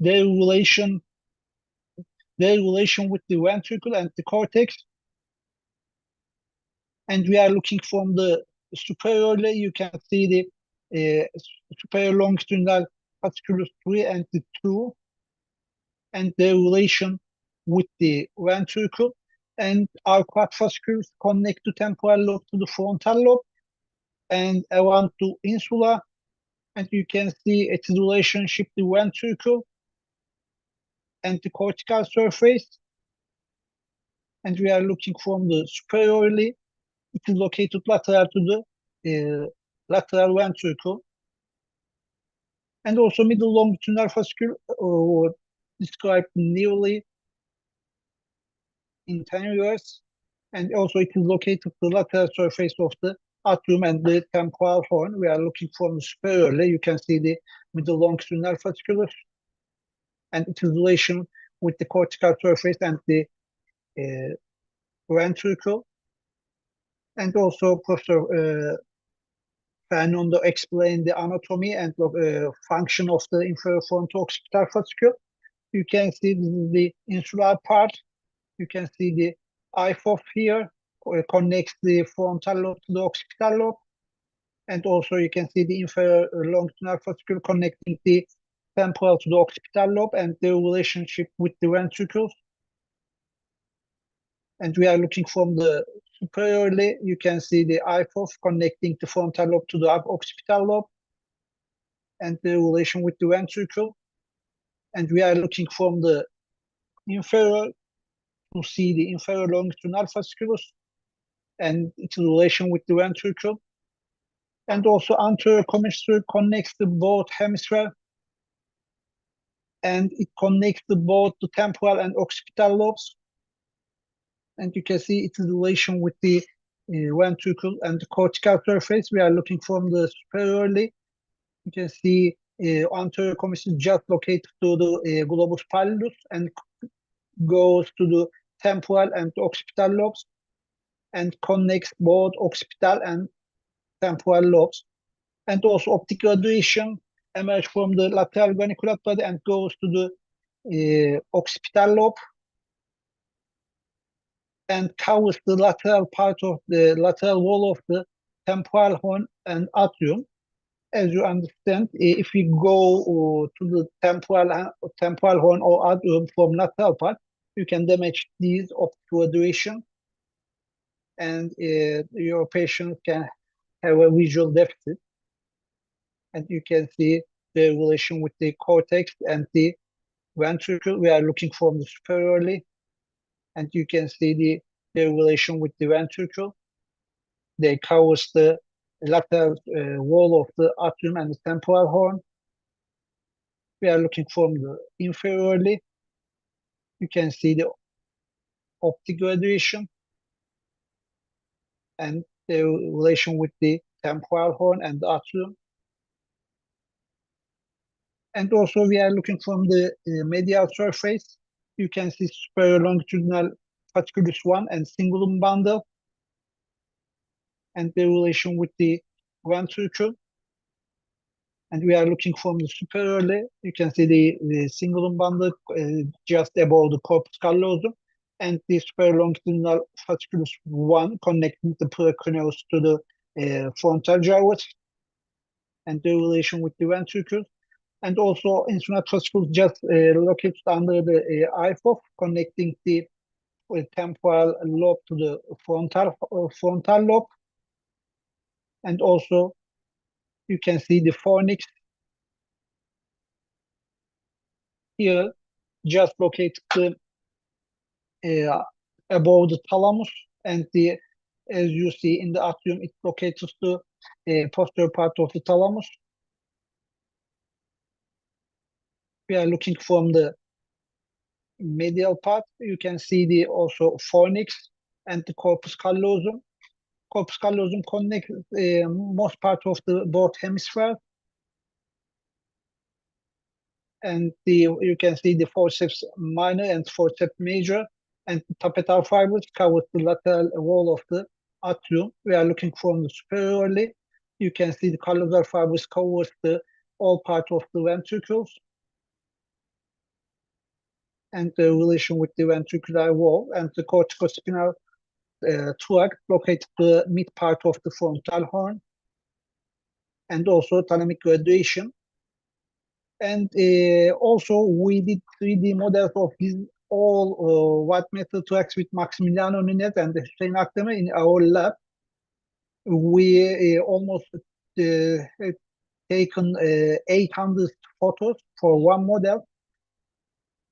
their relation with the ventricle and the cortex. And we are looking from the superiorly. You can see superior longitudinal fasciculus 3 and the 2, and their relation with the ventricle, and our quad fasciculus connect to temporal lobe to the frontal lobe and around to insula, and you can see its relationship to ventricle and the cortical surface. And we are looking from the superiorly, it is located lateral to the lateral ventricle, and also middle longitudinal fascicle, or described nearly in 10 years, and also it is located the lateral surface of the atrium and the temporal horn. We are looking from the superiorly, you can see the middle longitudinal fasciculus, and it is relation with the cortical surface and the ventricle. And also Professor Fernando explained the anatomy and function of the inferior frontal occipital fascicle. You can see this is the insular part. You can see the IFOF here, connects the frontal lobe to the occipital lobe. And also you can see the inferior longitudinal fascicle connecting the temporal to the occipital lobe and the relationship with the ventricles. And we are looking from the superiorly, you can see the IFOF connecting the frontal lobe to the occipital lobe and the relation with the ventricle. And we are looking from the inferior to see the inferior longitudinal fasciculus and its relation with the ventricle. And also anterior commissure connects the both hemisphere, and it connects the both the temporal and occipital lobes. And you can see its relation with the ventricle and the cortical surface. We are looking from the superiorly. You can see anterior commissure just located to the globus pallidus and goes to the temporal and occipital lobes and connects both occipital and temporal lobes. And also optic graduation emerges from the lateral geniculate body and goes to the occipital lobe and covers the lateral part of the lateral wall of the temporal horn and atrium. As you understand, if we go to the temporal horn or atrium from lateral part, you can damage these optic graduation, and your patient can have a visual deficit. And you can see the relation with the cortex and the ventricle. We are looking from the superiorly, and you can see the relation with the ventricle. They covers the lateral wall of the atrium and the temporal horn. We are looking from the inferiorly. You can see the optic graduation and the relation with the temporal horn and the atrium. And also we are looking from the medial surface. You can see superior longitudinal fasciculus 1 and cingulum bundle and the relation with the ventricle. And we are looking from the superiorly. You can see the cingulum bundle just above the corpus callosum, and the superior longitudinal fasciculus 1 connecting the precuneus to the frontal gyrus and the relation with the ventricle. And also insular fasciculus just located under the IFOF, connecting the temporal lobe to the frontal lobe. And also you can see the fornix here, just located above the thalamus, and as you see in the atrium, it located the posterior part of the thalamus. We are looking from the medial part. You can see the also fornix and the corpus callosum. Corpus callosum connects most part of the both hemispheres. And you can see the forceps minor and forceps major, and the tapetal fibers covers the lateral wall of the atrium. We are looking from the superiorly. You can see the callosal fibers covers the all part of the ventricles and the relation with the ventricular wall, and the corticospinal tract located the mid part of the frontal horn. and also dynamic graduation. And also we did 3D models of these all white metal tracts with Maximiliano Nunes and Hüseyin Akdemir in our lab. We almost had taken 800 photos for one model.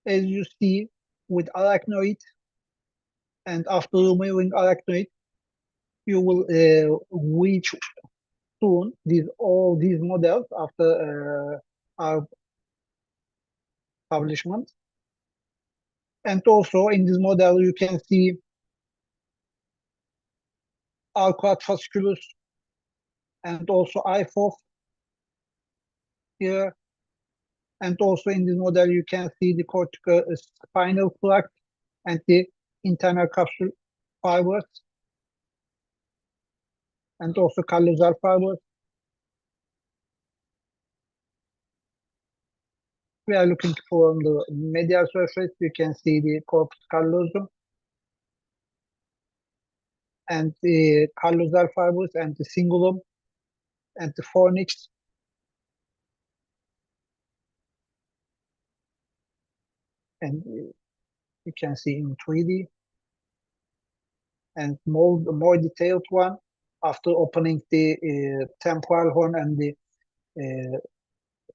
As you see, with arachnoid, and after removing arachnoid, you will reach soon all these models after our publishment. And also in this model, you can see arcuate fasciculus and also I4 here. And also in this model, you can see the cortical spinal tract and the internal capsule fibers, and also callosal fibers. We are looking for the medial surface. You can see the corpus callosum and the callosal fibers and the cingulum and the fornix. And you can see in 3D. And more detailed one after opening the temporal horn and the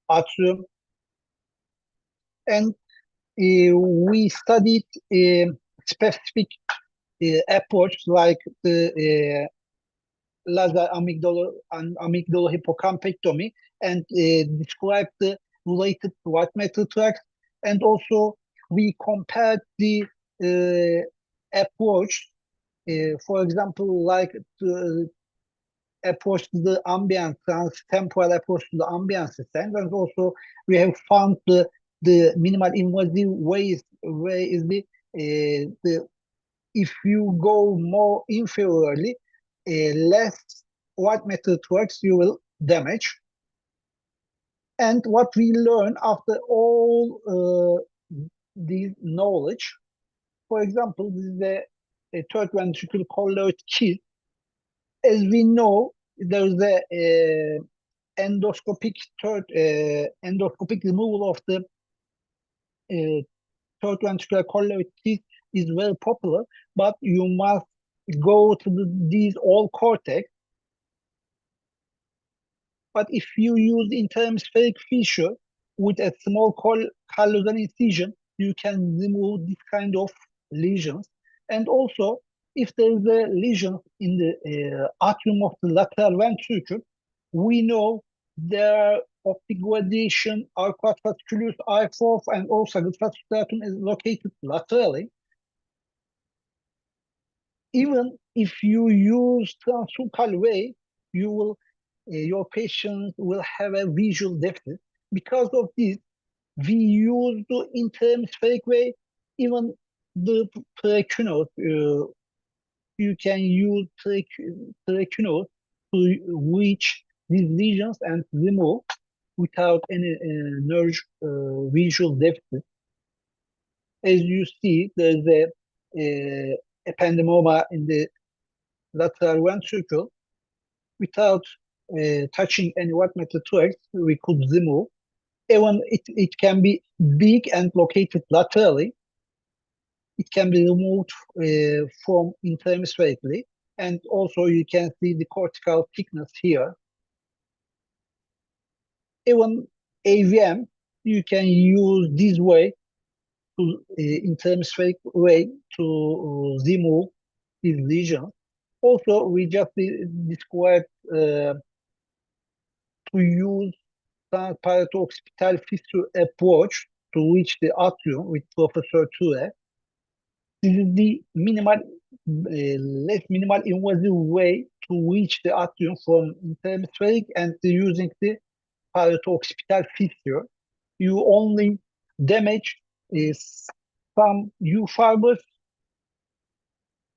atrium. And we studied specific approach like the laser amygdalohippocampectomy and described the related white matter tracts. And also we compared the approach, for example, like the approach to the ambient, temporal approach to the ambient system. And also we have found the minimal invasive way is the if you go more inferiorly, less white matter tracts you will damage. And what we learn after all this knowledge, for example, this is a third ventricle colloid kid. As we know, there is a endoscopic removal of the third ventricular colloid kid is very popular, but you must go to these all cortex. But if you use interhemispheric fissure with a small callosal incision, you can remove this kind of lesions. And also, if there is a lesion in the atrium of the lateral ventricle, we know there are optic radiation, arcuate fasciculus, I4, and also the fasciculum is located laterally. Even if you use transfocal way, you will your patient will have a visual deficit. Because of this, we use the interhemispheric way. Even the tracheotomy, you can use tracheotomy to reach these lesions and remove without any visual deficit. As you see, there's a ependymoma in the lateral ventricle. Without touching any white matter tracts, we could remove. Even it can be big and located laterally. It can be removed from interhemispherically. And also you can see the cortical thickness here. Even AVM, you can use this way, to interhemispheric way, to remove these lesions. Also, we just described to use parieto-occipital fissure approach to reach the atrium with Professor Ture. This is the less minimal invasive way to reach the atrium from interhemispheric and using the parieto-occipital fissure. You only damage some U fibers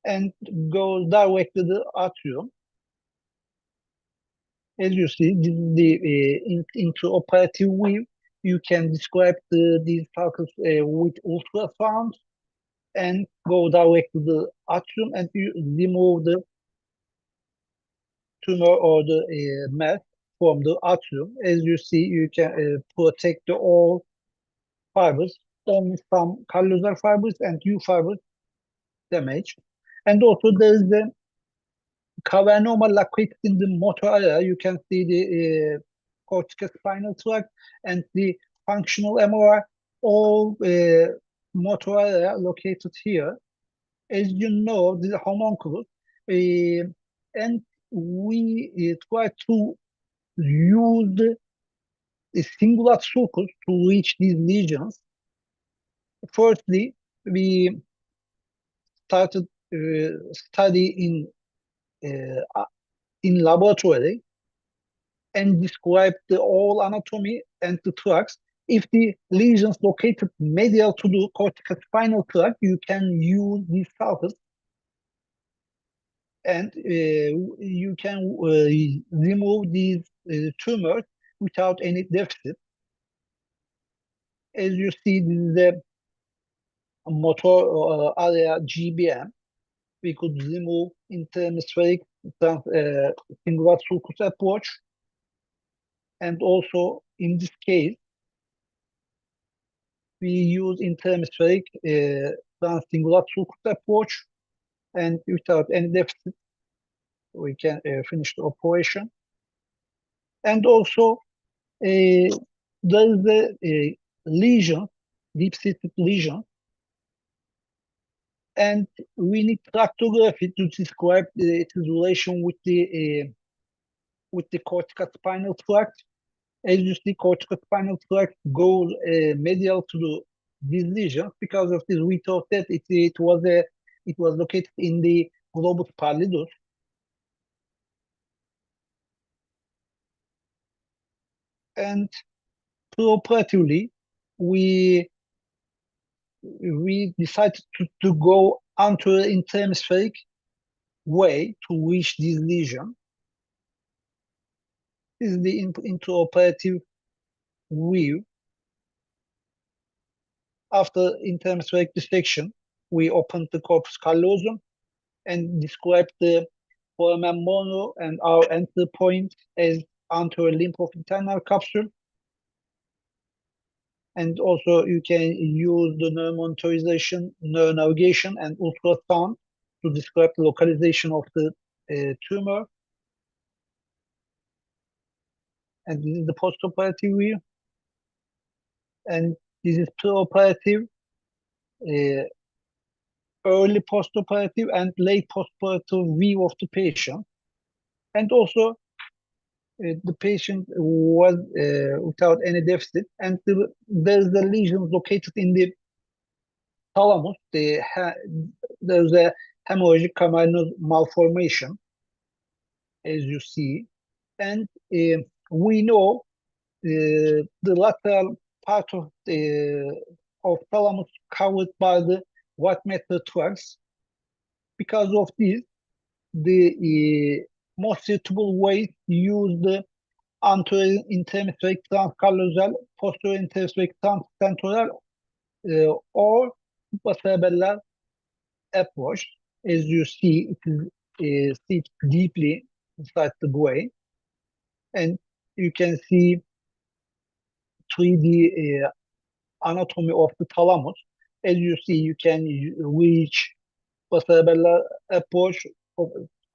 and go directly to the atrium. As you see, this is the intraoperative view. You can describe these calculus with ultrasound and go direct to the atrium and you remove the tumor or the mass. from the atrium. As you see, you can protect the all fibers, only some callosal fibers and U fibers damage. And also there is the cavernoma located in the motor area. You can see the corticospinal tract and the functional MRI, all motor area located here. As you know, this is a homunculus, and we try to use the singular sulcus to reach these lesions. Firstly, we started study in laboratory and described the whole anatomy and the tracts. If the lesions located medial to the corticospinal tract, you can use these sulcus and you can remove these tumors without any deficit. As you see, this is the motor area GBM. We could remove interhemispheric singular sulcus approach. And also, in this case, we use interhemispheric transsingular sulcus approach, and without any deficit, we can finish the operation. And also, there is a lesion, deep-seated lesion, and we need tractography to describe its relation with the corticospinal tract. As you see, corticospinal tract goes medial to this lesion. Because of this, we thought that it was located in the globus pallidus. And preoperatively, we decided to go onto an interhemispheric way to reach this lesion. This is the intraoperative view. After interhemispheric dissection, we opened the corpus callosum and described the foramen mono and our entry point as anterior limb of internal capsule. And also you can use the neuromonitorization, neuronavigation, and ultrasound to describe the localization of the tumor. And this is the postoperative view. And this is preoperative, early postoperative, and late postoperative view of the patient. And also, the patient was without any deficit, and there's a lesion located in the thalamus. There's a hemorrhagic cavernous malformation, as you see, and we know the lateral part of thalamus covered by the white matter tracts. Because of this, the most suitable way to use the anterior interhemispheric transcallosal, posterior interhemispheric transtemporal, or supracerebellar approach. As you see, it sits deeply inside the brain, and you can see 3D anatomy of the thalamus. As you see, you can reach supracerebellar approach,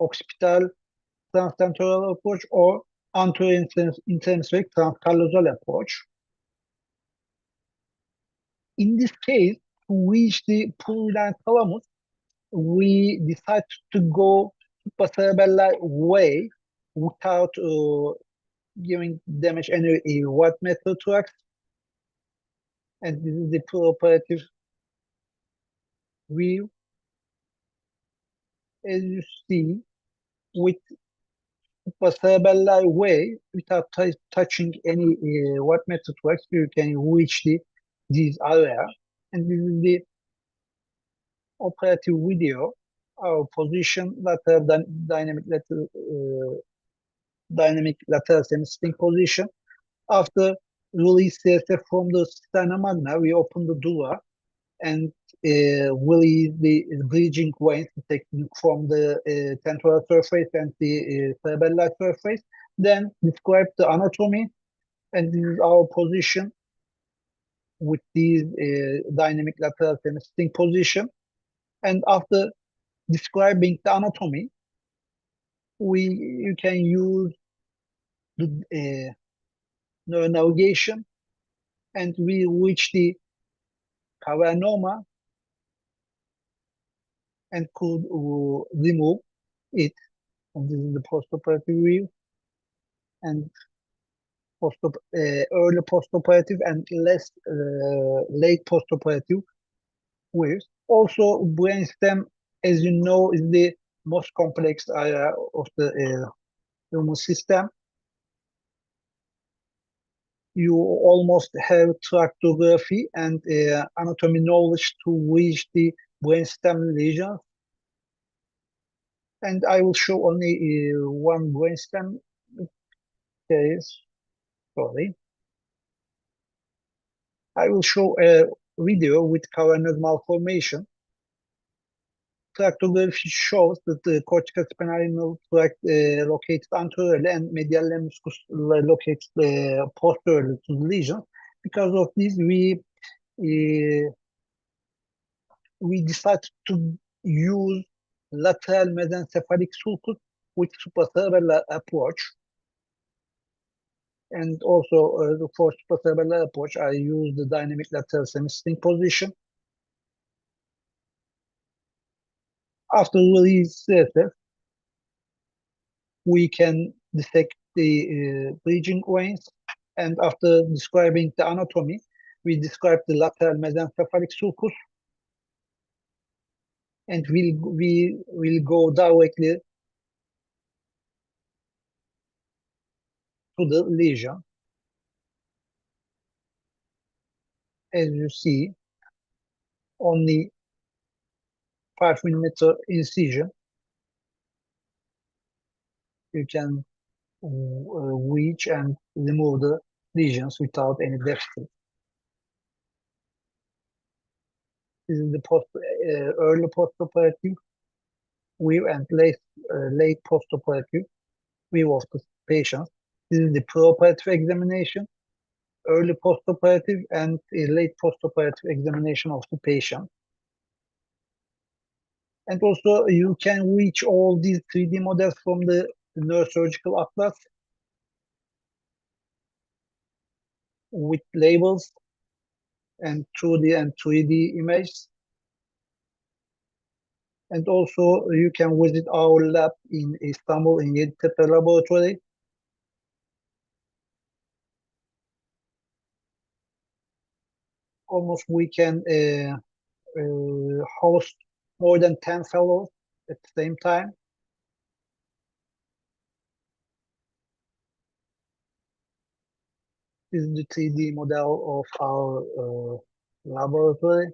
occipital transtemporal approach, or anterior interhemispheric transcallosal approach. In this case, to reach the pulmonary thalamus, we decided to go supracerebellar way without giving damage any white matter tracts. And this is the preoperative view. As you see, with supracerebellar way, without touching any white matter tracts, you can reach this area. And this is the operative video. Our position, dynamic lateral semi-sitting position. After release CSF from the sternum magna, we open the dura and release the bridging veins taken from the temporal surface and the cerebellar surface. Then describe the anatomy, and this is our position with these dynamic lateral semi-sitting position. And after describing the anatomy, you can use the neuronavigation, and we reach the cavernoma and could remove it. And this is the postoperative view, and early postoperative and late postoperative views. Also, brainstem, as you know, is the most complex area of the human system. You almost have tractography and anatomy knowledge to reach the brainstem lesions. And I will show only one brainstem case. Sorry. I will show a video with cavernous malformation. Tractography shows that the cortical spinal tract located anteriorly and medial lemniscus located posteriorly to the lesion. Because of this, we decided to use lateral mesencephalic sulcus with supracerebellar approach. And also for supracerebellar approach, I use the dynamic lateral semi-sitting position. After release CSF, we can dissect the bridging veins, and after describing the anatomy, we describe the lateral mesencephalic sulcus, and we will go directly to the lesion. As you see, only 5 mm incision. You can reach and remove the lesions without any deficit. This is the early postoperative view and late postoperative view of the patient. This is the preoperative examination, early postoperative, and late postoperative examination of the patient. And also, you can reach all these 3D models from the Neurosurgical Atlas with labels and 2D and 3D images. And also, you can visit our lab in Istanbul in Yeditepe Laboratory. Almost we can host more than 10 fellows at the same time. This is the 3D model of our laboratory.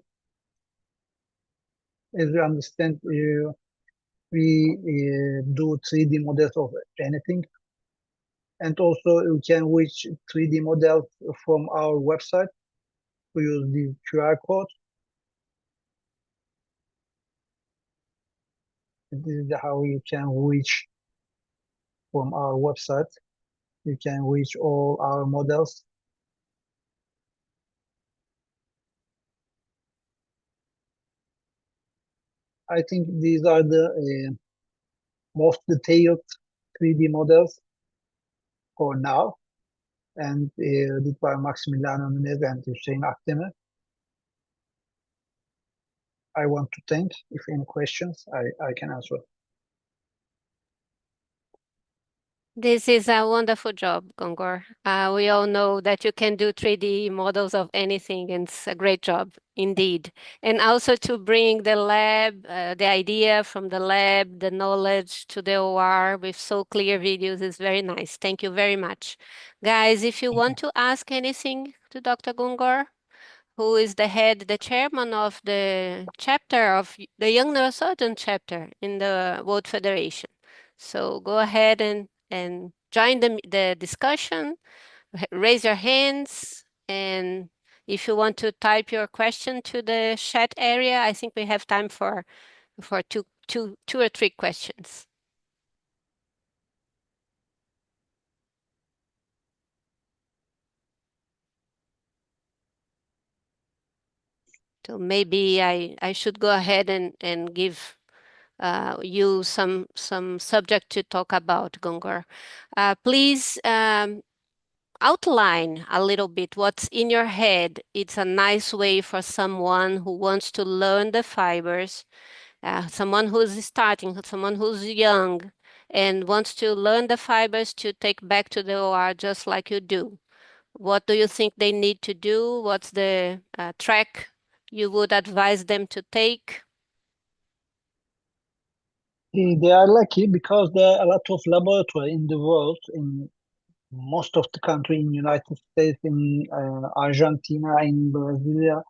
As you understand, we do 3D models of anything. And also you can reach 3D models from our website. We use the QR code. This is how you can reach from our website. You can reach all our models. I think these are the most detailed 3D models for now, and did by Maximiliano Nunez and Hüseyin Akdemir. I want to thank. If any questions, I can answer. This is a wonderful job, Gongor. We all know that you can do 3D models of anything, and it's a great job indeed. And also to bring the lab, the idea from the lab, the knowledge to the OR with so clear videos is very nice. Thank you very much. Guys, if you want to ask anything to Dr. Gongor, who is the chairman of the chapter of the Young Neurosurgeon chapter in the World Federation. So go ahead and join the discussion, raise your hands, and if you want to type your question to the chat area, I think we have time for two or three questions. So maybe I should go ahead and give you some subject to talk about, Gungar. Please outline a little bit what's in your head. It's a nice way for someone who wants to learn the fibers, someone who's starting, someone who's young and wants to learn the fibers to take back to the OR just like you do. What do you think they need to do? What's the track you would advise them to take? They are lucky because there are a lot of laboratory in the world, in most of the country, in United States, in Argentina, in Brazil,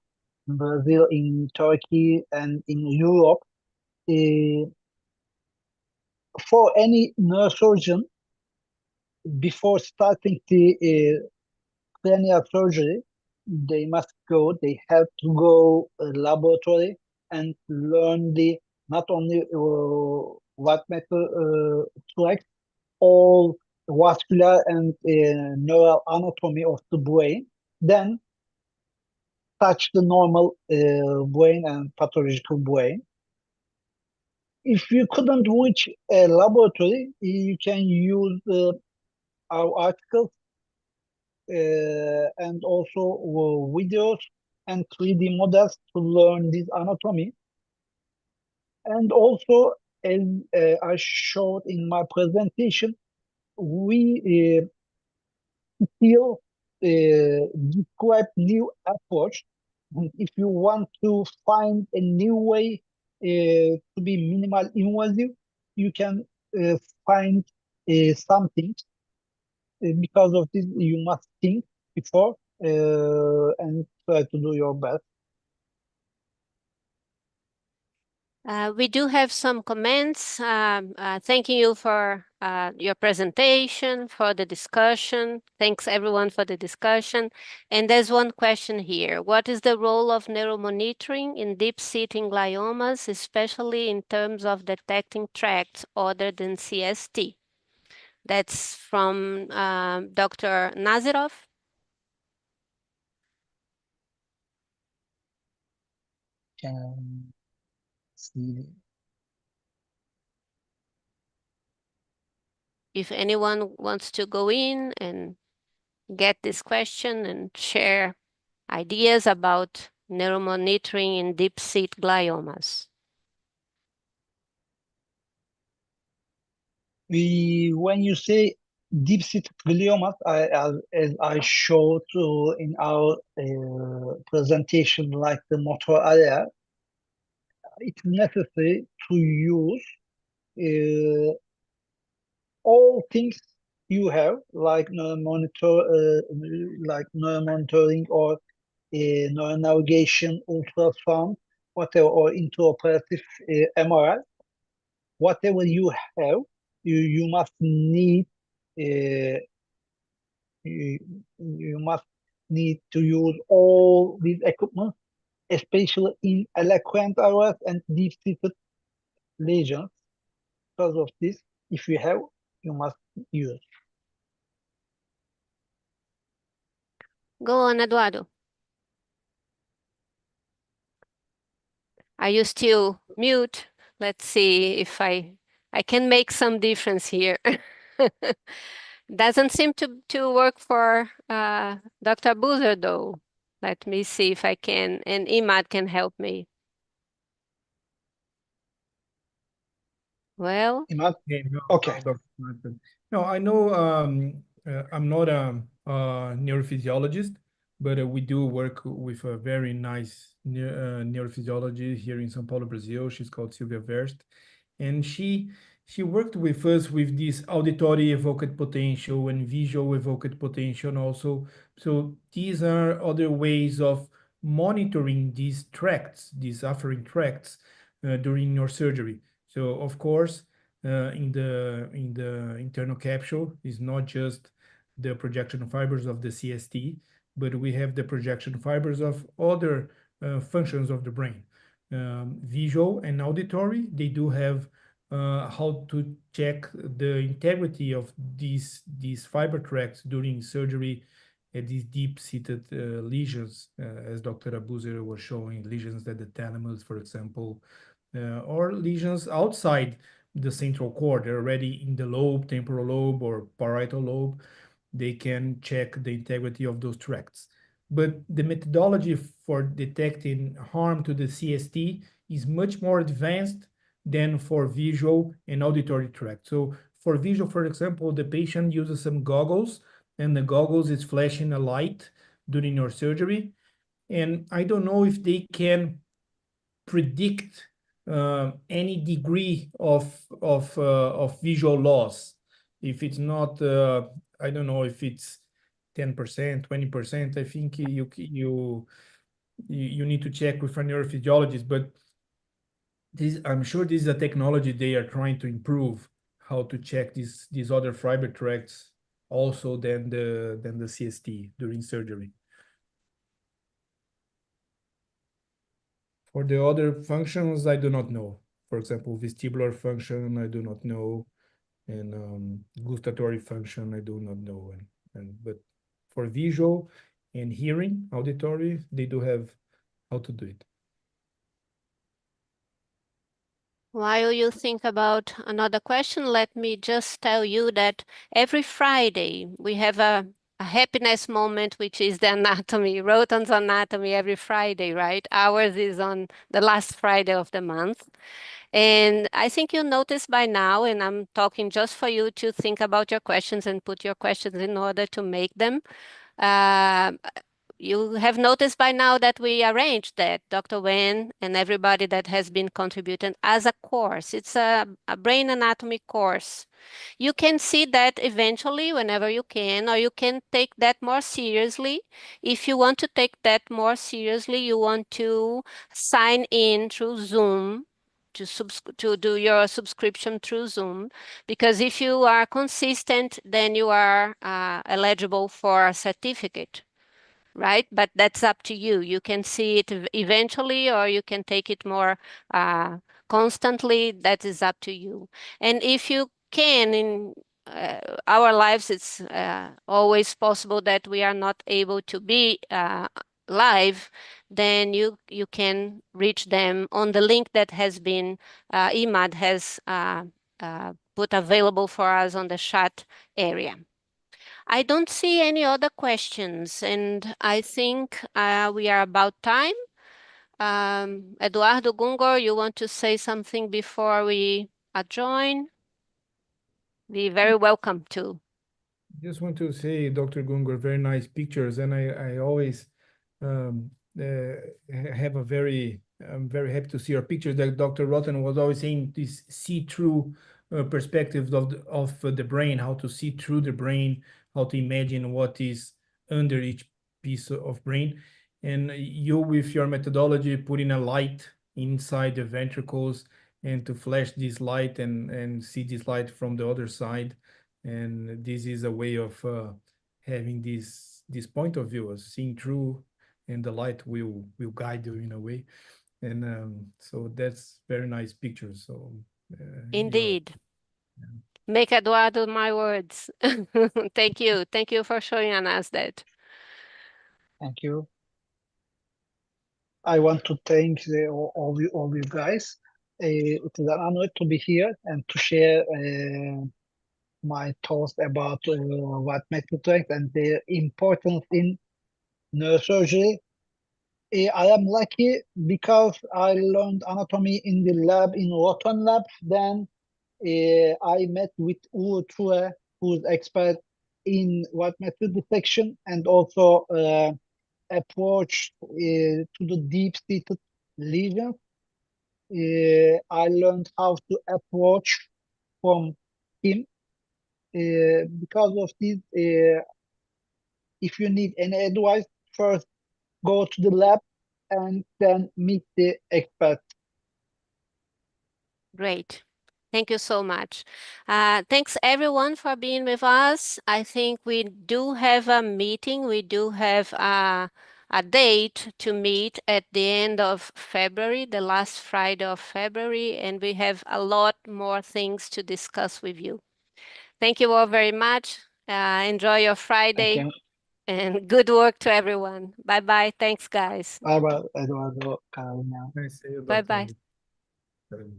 in Turkey, and in Europe. For any neurosurgeon, before starting the cranial surgery, they have to go laboratory and learn not only what matter tracts, all vascular and neural anatomy of the brain, then touch the normal brain and pathological brain. If you couldn't reach a laboratory, you can use our articles and also videos and 3D models to learn this anatomy. And also, as I showed in my presentation, we still describe new approach. And if you want to find a new way to be minimal invasive, you can find something. Because of this, you must think before and try to do your best. We do have some comments. Thanking you for your presentation, for the discussion. Thanks everyone for the discussion. And there's one question here. What is the role of neuromonitoring in deep-seating gliomas, especially in terms of detecting tracts other than CST? That's from Dr. Nazirov. Can see. If anyone wants to go in and get this question and share ideas about neuromonitoring in deep-seat gliomas. When you say deep-seated gliomas, as I showed in our presentation, like the motor area, it's necessary to use all things you have, like neuromonitoring or neuronavigation, ultrasound, whatever, or intraoperative MRI. Whatever you have, you must need you must need to use all these equipment, especially in eloquent areas and deep-seated lesions. Because of this, if you have, you must use. Go on, Eduardo. Are you still mute? Let's see if I can make some difference here. Doesn't seem to work for Dr. Boozer though. Let me see if I can, and Imad can help me. Well, Imad? Okay, no, Okay. no, Dr. Martin. No, I know I'm not a neurophysiologist, but we do work with a very nice neurophysiologist here in São Paulo, Brazil. She's called Sylvia Verst, and she worked with us with this auditory evoked potential and visual evoked potential also. So these are other ways of monitoring these tracts, these afferent tracts during your surgery. So of course, in the internal capsule is not just the projection fibers of the CST, but we have the projection fibers of other functions of the brain. Visual and auditory, they do have how to check the integrity of these fiber tracts during surgery these deep-seated lesions, as Dr. Abuzer was showing, lesions at the thalamus, for example, or lesions outside the central cord. They're already in the lobe, temporal lobe, or parietal lobe. They can check the integrity of those tracts. But the methodology for detecting harm to the CST is much more advanced than for visual and auditory tract. So for visual, for example, the patient uses some goggles, and the goggles is flashing a light during your surgery. And I don't know if they can predict any degree of visual loss. If it's not, I don't know if it's 10%, 20%. I think you need to check with a neurophysiologist, but this, I'm sure this is a technology they are trying to improve, how to check these other fiber tracts also than the CST during surgery. For the other functions, I do not know. For example, vestibular function, I do not know, and gustatory function, I do not know. But for visual and hearing, auditory, they do have how to do it. While you think about another question, let me just tell you that every Friday we have a happiness moment, which is the anatomy, Rhoton's anatomy every Friday, right? Ours is on the last Friday of the month. And I think you noticed by now, and I'm talking just for you to think about your questions and put your questions in order to make them. You have noticed by now that we arranged that, Dr. Wen and everybody that has been contributing as a course. It's a brain anatomy course. You can see that eventually whenever you can, or you can take that more seriously. If you want to take that more seriously, you want to sign in through Zoom to do your subscription through Zoom, because if you are consistent, then you are eligible for a certificate, right? But that's up to you. You can see it eventually, or you can take it more constantly. That is up to you. And if you can, in our lives, it's always possible that we are not able to be live, then you can reach them on the link that has been Imad has put available for us on the chat area. I don't see any other questions, and I think we are about time. Eduardo Gungor, you want to say something before we adjourn? Be very welcome to. Just want to say, Dr. Gungur, very nice pictures, and I always um, have a I'm very happy to see your pictures. That Dr. Rhoton was always saying, this see-through perspective of the brain, how to see through the brain, how to imagine what is under each piece of brain. And you, with your methodology, putting a light inside the ventricles and to flash this light and see this light from the other side. And this is a way of having this point of view, of seeing through, and the light will guide you in a way. And so that's very nice picture. So Indeed. Make Eduardo my words. Thank you for showing us that. Thank you. I want to thank all you guys. It is an honor to be here and to share my thoughts about what metric and their importance in neurosurgery. I am lucky because I learned anatomy in the lab, in Rhoton lab. Then I met with Uwe True, who's expert in white matter detection and also approach to the deep-seated lesions. I learned how to approach from him. Because of this, if you need any advice, first go to the lab and then meet the expert. Great. Thank you so much. Thanks everyone for being with us. I think we do have a meeting. We do have a date to meet at the end of February, the last Friday of February, and we have a lot more things to discuss with you. Thank you all very much. Enjoy your Friday. And good work to everyone. Bye-bye. Thanks, guys. Bye bye, Eduardo, Carolina. Nice to see you, Dr. Bye-bye. Carolina.